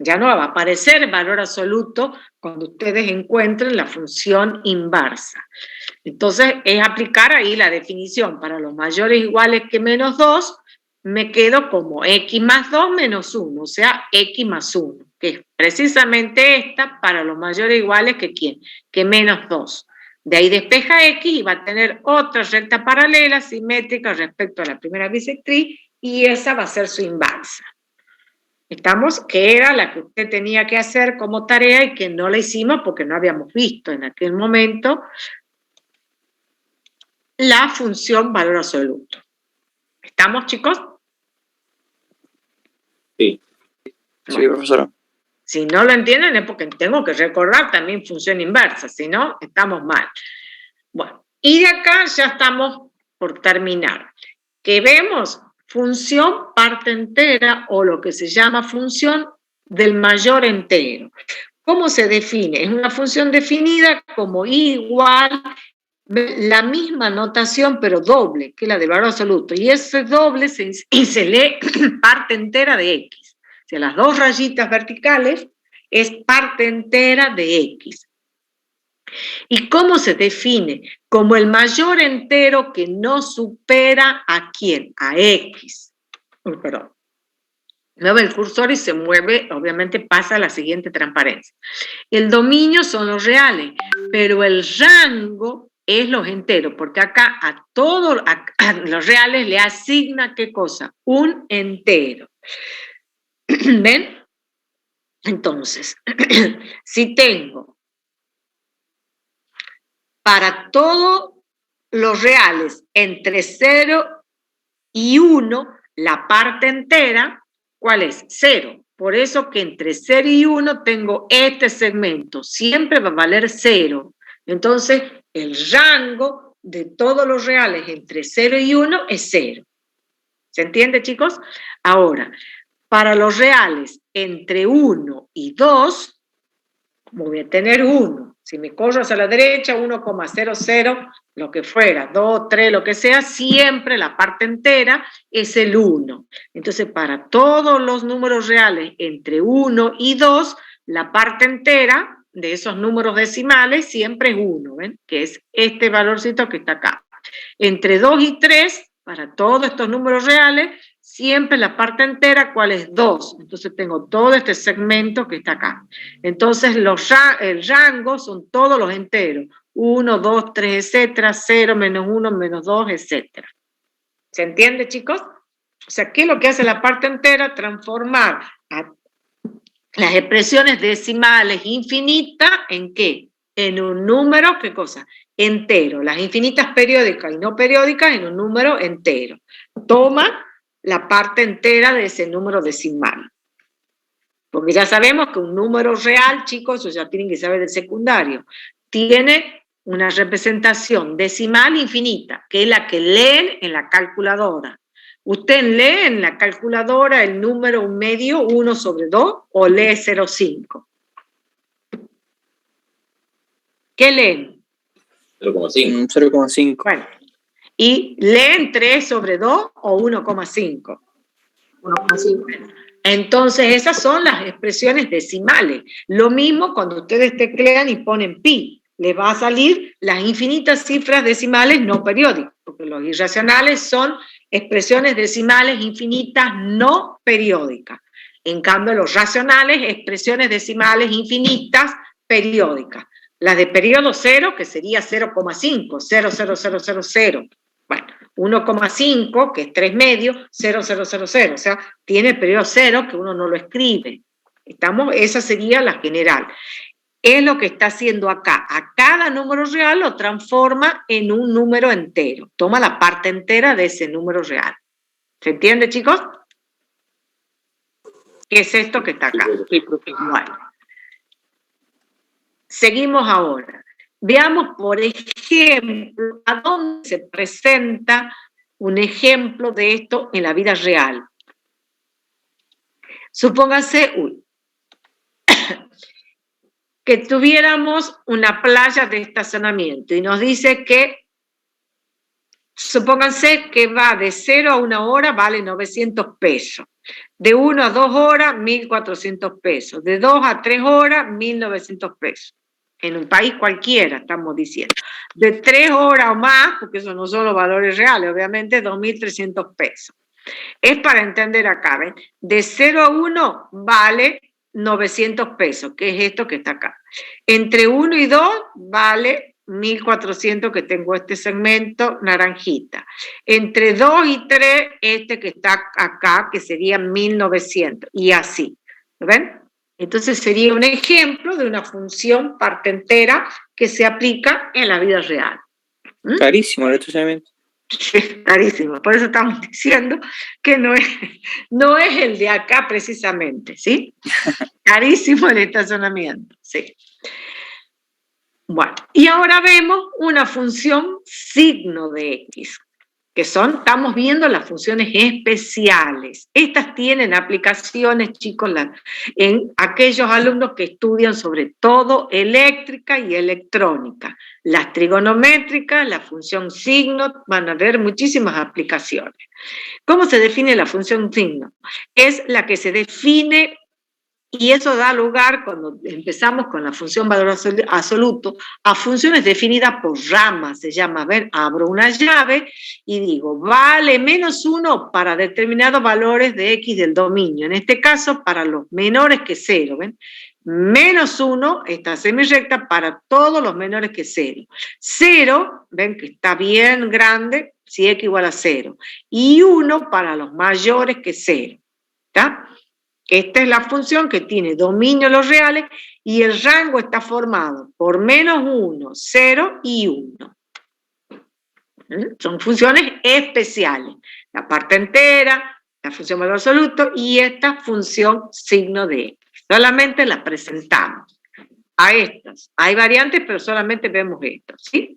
Ya no va a aparecer valor absoluto cuando ustedes encuentren la función inversa. Entonces es aplicar ahí la definición. Para los mayores iguales que menos 2, me quedo como x más 2 menos 1, o sea, x más 1, que es precisamente esta para los mayores iguales que ¿quién? Que menos 2. De ahí despeja x y va a tener otra recta paralela, simétrica respecto a la primera bisectriz, y esa va a ser su inversa. ¿Estamos? Que era la que usted tenía que hacer como tarea y que no la hicimos porque no habíamos visto en aquel momento la función valor absoluto. ¿Estamos, chicos? Sí. Sí, profesora. Si no lo entienden es porque tengo que recordar también función inversa, si no, estamos mal. Bueno, y de acá ya estamos por terminar. Que vemos función parte entera o lo que se llama función del mayor entero. ¿Cómo se define? Es una función definida como igual, la misma notación pero doble que la del valor absoluto, y ese doble se lee parte entera de x. O sea, las dos rayitas verticales es parte entera de x. ¿Y cómo se define? Como el mayor entero que no supera ¿a quién? A x. Perdón. Mueve el cursor y se mueve, obviamente pasa a la siguiente transparencia. El dominio son los reales, pero el rango es los enteros, porque acá a todos los reales le asigna ¿qué cosa? Un entero. ¿Ven? Entonces, si tengo para todos los reales entre 0 y 1, la parte entera, ¿cuál es? 0. Por eso que entre 0 y 1 tengo este segmento. Siempre va a valer 0. Entonces, el rango de todos los reales entre 0 y 1 es 0. ¿Se entiende, chicos? Ahora, para los reales entre 1 y 2, voy a tener 1. Si me corro hacia la derecha, 1,00, lo que fuera, 2, 3, lo que sea, siempre la parte entera es el 1. Entonces, para todos los números reales entre 1 y 2, la parte entera de esos números decimales siempre es 1, ¿ven? Que es este valorcito que está acá. Entre 2 y 3, para todos estos números reales, siempre la parte entera, ¿cuál es? 2. Entonces tengo todo este segmento que está acá. Entonces el rango son todos los enteros. 1, 2, 3, etcétera, 0, menos 1, menos 2, etcétera. ¿Se entiende, chicos? O sea, ¿qué es lo que hace la parte entera? Transformar las expresiones decimales infinitas, ¿en qué? En un número, ¿qué cosa? Entero. Las infinitas periódicas y no periódicas en un número entero. Toma la parte entera de ese número decimal. Porque ya sabemos que un número real, chicos, eso ya tienen que saber del secundario, tiene una representación decimal infinita, que es la que leen en la calculadora. ¿Usted lee en la calculadora el número medio 1/2 o lee 0,5? ¿Qué leen? 0,5. 0,5. Bueno, ¿y leen 3/2 o 1,5? 1,5. Entonces esas son las expresiones decimales. Lo mismo cuando ustedes teclean y ponen pi, les va a salir las infinitas cifras decimales no periódicas, porque los irracionales son expresiones decimales infinitas no periódicas. En cambio, los racionales, expresiones decimales infinitas periódicas. Las de periodo cero, que sería 0,5, 0,0000. Bueno, 1,5, que es 3 medios, 0,000. O sea, tiene periodo cero que uno no lo escribe. Esa sería la general. Es lo que está haciendo acá. A cada número real lo transforma en un número entero. Toma la parte entera de ese número real. ¿Se entiende, chicos? ¿Qué es esto que está acá? Sí, profe. Bueno. Seguimos ahora. Veamos, por ejemplo, a dónde se presenta un ejemplo de esto en la vida real. Supóngase que tuviéramos una playa de estacionamiento y nos dice que, supónganse que va de 0 a 1 hora, vale 900 pesos. De 1 a 2 horas, 1.400 pesos. De 2 a 3 horas, 1.900 pesos. En un país cualquiera, estamos diciendo. De 3 horas o más, porque esos no son los valores reales, obviamente, 2.300 pesos. Es para entender acá, ¿ven? De 0 a 1 vale 900 pesos, que es esto que está acá. Entre 1 y 2 vale 1.400, que tengo este segmento naranjita. Entre 2 y 3, este que está acá, que sería 1.900, y así. ¿Ven? Entonces sería un ejemplo de una función parte entera que se aplica en la vida real. Carísimo el estacionamiento. Sí, carísimo. Por eso estamos diciendo que no es el de acá precisamente, ¿sí? Carísimo el estacionamiento, sí. Bueno, y ahora vemos una función signo de X, que estamos viendo las funciones especiales. Estas tienen aplicaciones, chicos, en aquellos alumnos que estudian sobre todo eléctrica y electrónica. Las trigonométricas, la función signo, van a ver muchísimas aplicaciones. ¿Cómo se define la función signo? Es la que se define, y eso da lugar, cuando empezamos con la función valor absoluto, a funciones definidas por ramas. Se llama, ver, abro una llave y digo, vale -1 para determinados valores de X del dominio. En este caso, para los menores que 0, ¿ven? -1, esta semirrecta, para todos los menores que 0. 0, ven que está bien grande, si X igual a 0. Y 1 para los mayores que 0. ¿Está? Esta es la función que tiene dominio de los reales y el rango está formado por -1, 0 y 1. Son funciones especiales. La parte entera, la función valor absoluto y esta función signo de X. Solamente las presentamos a estas. Hay variantes, pero solamente vemos esto, ¿sí?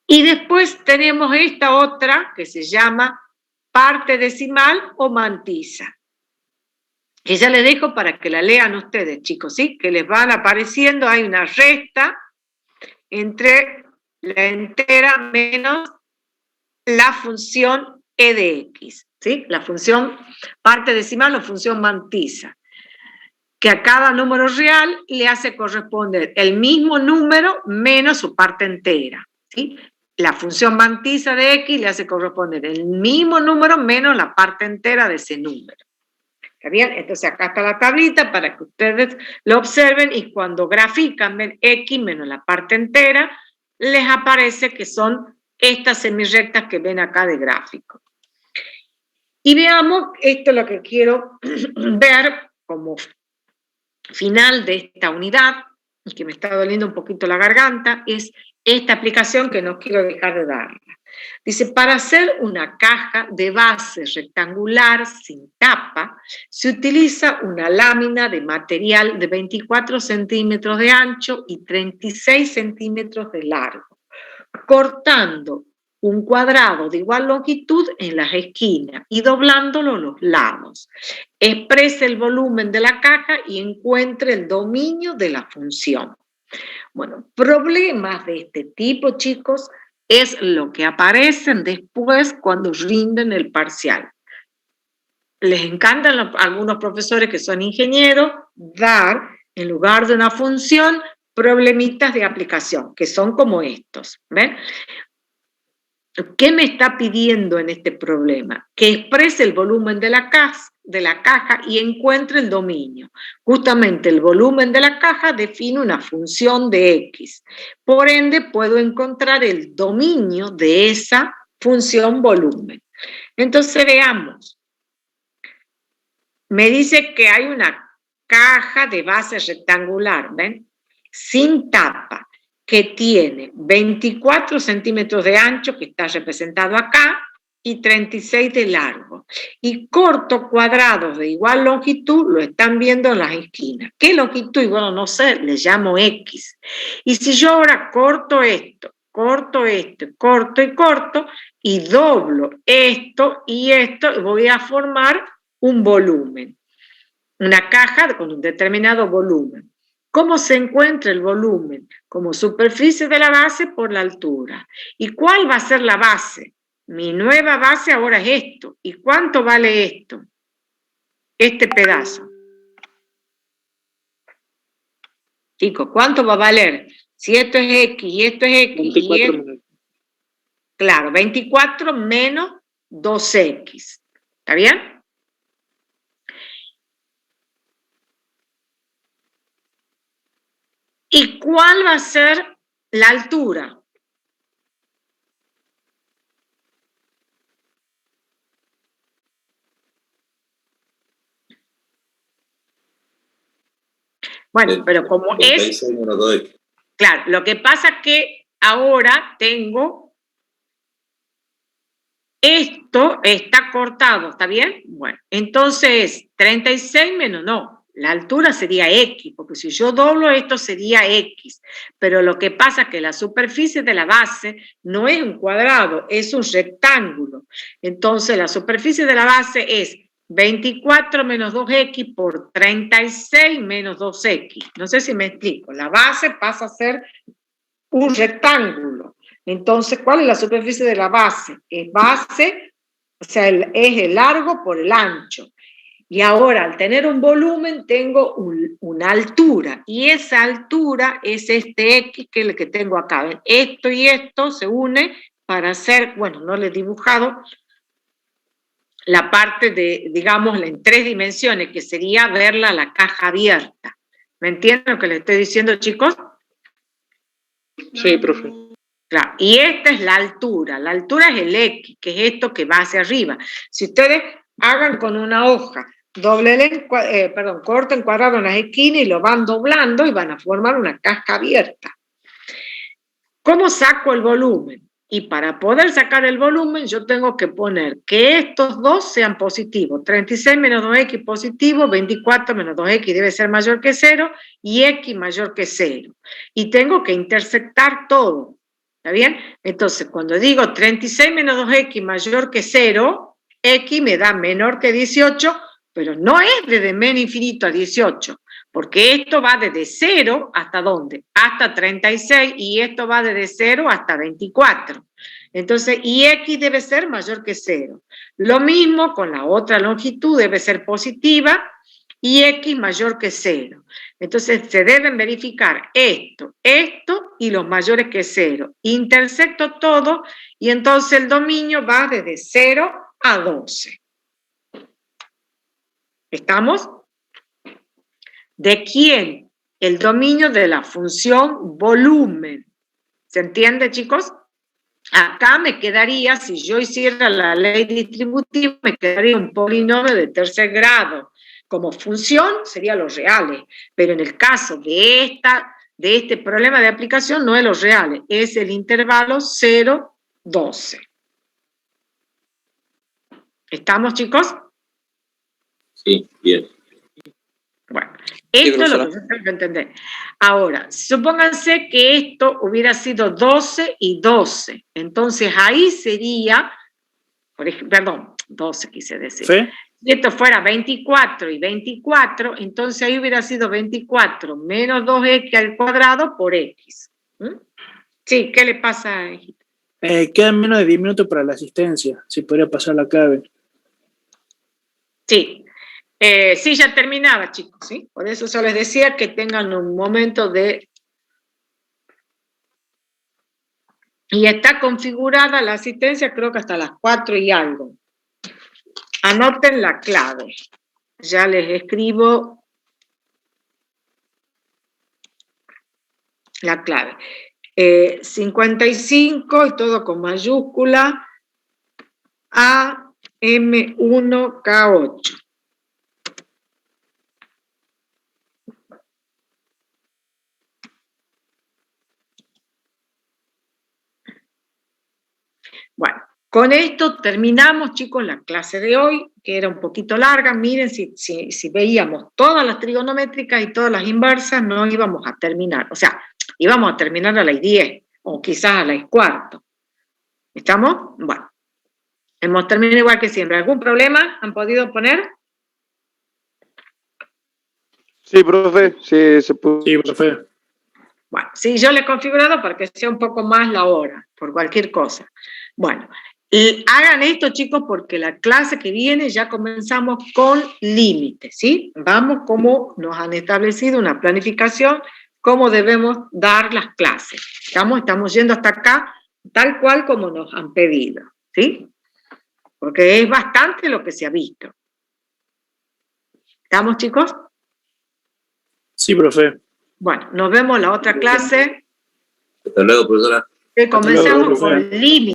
Y después tenemos esta otra que se llama parte decimal o mantisa. Ella les dejo para que la lean ustedes, chicos, ¿sí? Que les van apareciendo, hay una resta entre la entera menos la función e de X, ¿sí? La función parte decimal o función mantisa, que a cada número real le hace corresponder el mismo número menos su parte entera, ¿sí? La función mantisa de X le hace corresponder el mismo número menos la parte entera de ese número. ¿Está bien? Entonces acá está la tablita para que ustedes lo observen y cuando grafican, ven X menos la parte entera, les aparece que son estas semirrectas que ven acá de gráfico. Y veamos, esto es lo que quiero ver como final de esta unidad, y que me está doliendo un poquito la garganta, es esta aplicación que no quiero dejar de darla. Dice, para hacer una caja de base rectangular sin tapa, se utiliza una lámina de material de 24 centímetros de ancho y 36 centímetros de largo, cortando un cuadrado de igual longitud en las esquinas y doblándolo los lados. Exprese el volumen de la caja y encuentre el dominio de la función. Bueno, problemas de este tipo, chicos, es lo que aparecen después cuando rinden el parcial. Les encantan algunos profesores que son ingenieros dar, en lugar de una función, problemitas de aplicación, que son como estos. ¿Ven? ¿Qué me está pidiendo en este problema? Que exprese el volumen de la caja y encuentre el dominio. Justamente el volumen de la caja define una función de X. Por ende, puedo encontrar el dominio de esa función volumen. Entonces, veamos. Me dice que hay una caja de base rectangular, ¿ven? Sin tapa, que tiene 24 centímetros de ancho, que está representado acá, y 36 de largo. Y corto cuadrados de igual longitud, lo están viendo en las esquinas. ¿Qué longitud? Y bueno, no sé, le llamo X. Y si yo ahora corto esto, corto y doblo esto y esto, voy a formar un volumen. Una caja con un determinado volumen. ¿Cómo se encuentra el volumen? Como superficie de la base por la altura. ¿Y cuál va a ser la base? Mi nueva base ahora es esto. ¿Y cuánto vale esto? Este pedazo. Chicos, ¿cuánto va a valer? Si esto es X y esto es X. 24 minutos. Claro, 24 menos 2X. ¿Está bien? ¿Y cuál va a ser la altura? Bueno, pero como es... Claro, lo que pasa es que ahora tengo... Esto está cortado, ¿está bien? Bueno, entonces 36 menos no. La altura sería X, porque si yo doblo esto sería X. Pero lo que pasa es que la superficie de la base no es un cuadrado, es un rectángulo. Entonces la superficie de la base es 24 menos 2X por 36 menos 2X. No sé si me explico. La base pasa a ser un rectángulo. Entonces, ¿cuál es la superficie de la base? Es base, o sea, es el largo por el ancho. Y ahora, al tener un volumen, tengo una altura. Y esa altura es este X, que es el que tengo acá. ¿Ven? Esto y esto se une para hacer, bueno, no le he dibujado, la parte de, digamos, en 3 dimensiones, que sería verla la caja abierta. ¿Me entienden lo que les estoy diciendo, chicos? Sí, profe. Claro, y esta es la altura es el X, que es esto que va hacia arriba. Si ustedes hagan con una hoja, corten cuadrado en las esquinas y lo van doblando y van a formar una caja abierta. ¿Cómo saco el volumen? Y para poder sacar el volumen yo tengo que poner que estos dos sean positivos. 36 menos 2X positivo, 24 menos 2X debe ser mayor que 0 y X mayor que 0. Y tengo que intersectar todo. ¿Está bien? Entonces, cuando digo 36 menos 2X mayor que 0, X me da menor que 18, pero no es desde menos infinito a 18, porque esto va desde 0 hasta ¿dónde? Hasta 36, y esto va desde 0 hasta 24. Entonces, y X debe ser mayor que 0. Lo mismo con la otra longitud, debe ser positiva, y X mayor que 0. Entonces, se deben verificar esto y los mayores que 0. Intersecto todo, y entonces el dominio va desde 0 a 12. ¿Estamos? ¿De quién? El dominio de la función volumen. ¿Se entiende, chicos? Acá me quedaría, si yo hiciera la ley distributiva, me quedaría un polinomio de tercer grado. como función serían los reales, pero en el caso de este problema de aplicación no es los reales, es el intervalo 0,12. ¿Estamos, chicos? Sí, bien. Bueno, esto es lo profesora. que yo tengo que entender. Ahora, supónganse que esto hubiera sido 12 y 12. Entonces ahí sería, perdón, 12 quise decir. ¿Fe? Si esto fuera 24 y 24, entonces ahí hubiera sido 24 menos 2x al cuadrado por x. ¿Mm? Sí, ¿qué le pasa a Egipto? Quedan menos de 10 minutos para la asistencia. Si podría pasar la clave. Sí. Sí, ya terminaba, chicos, ¿sí? Por eso yo les decía que tengan un momento de... Y está configurada la asistencia, creo que hasta las 4 y algo. Anoten la clave. Ya les escribo la clave. 55 y todo con mayúscula. AM1K8. Bueno, con esto terminamos, chicos, la clase de hoy, que era un poquito larga. Miren, si veíamos todas las trigonométricas y todas las inversas, no íbamos a terminar. O sea, íbamos a terminar a las 10 o quizás a las 4. ¿Estamos? Bueno, hemos terminado igual que siempre. ¿Algún problema han podido poner? Sí, profe, sí, se pudo. Sí, profe. Bueno, sí, yo le he configurado para que sea un poco más la hora, por cualquier cosa. Bueno, y hagan esto, chicos, porque la clase que viene ya comenzamos con límites, ¿sí? Vamos como nos han establecido una planificación, cómo debemos dar las clases. Estamos yendo hasta acá, tal cual como nos han pedido, ¿sí? Porque es bastante lo que se ha visto. ¿Estamos, chicos? Sí, profe. Bueno, nos vemos en la otra clase. Hasta luego, profesora. Que comenzamos profe. con límites.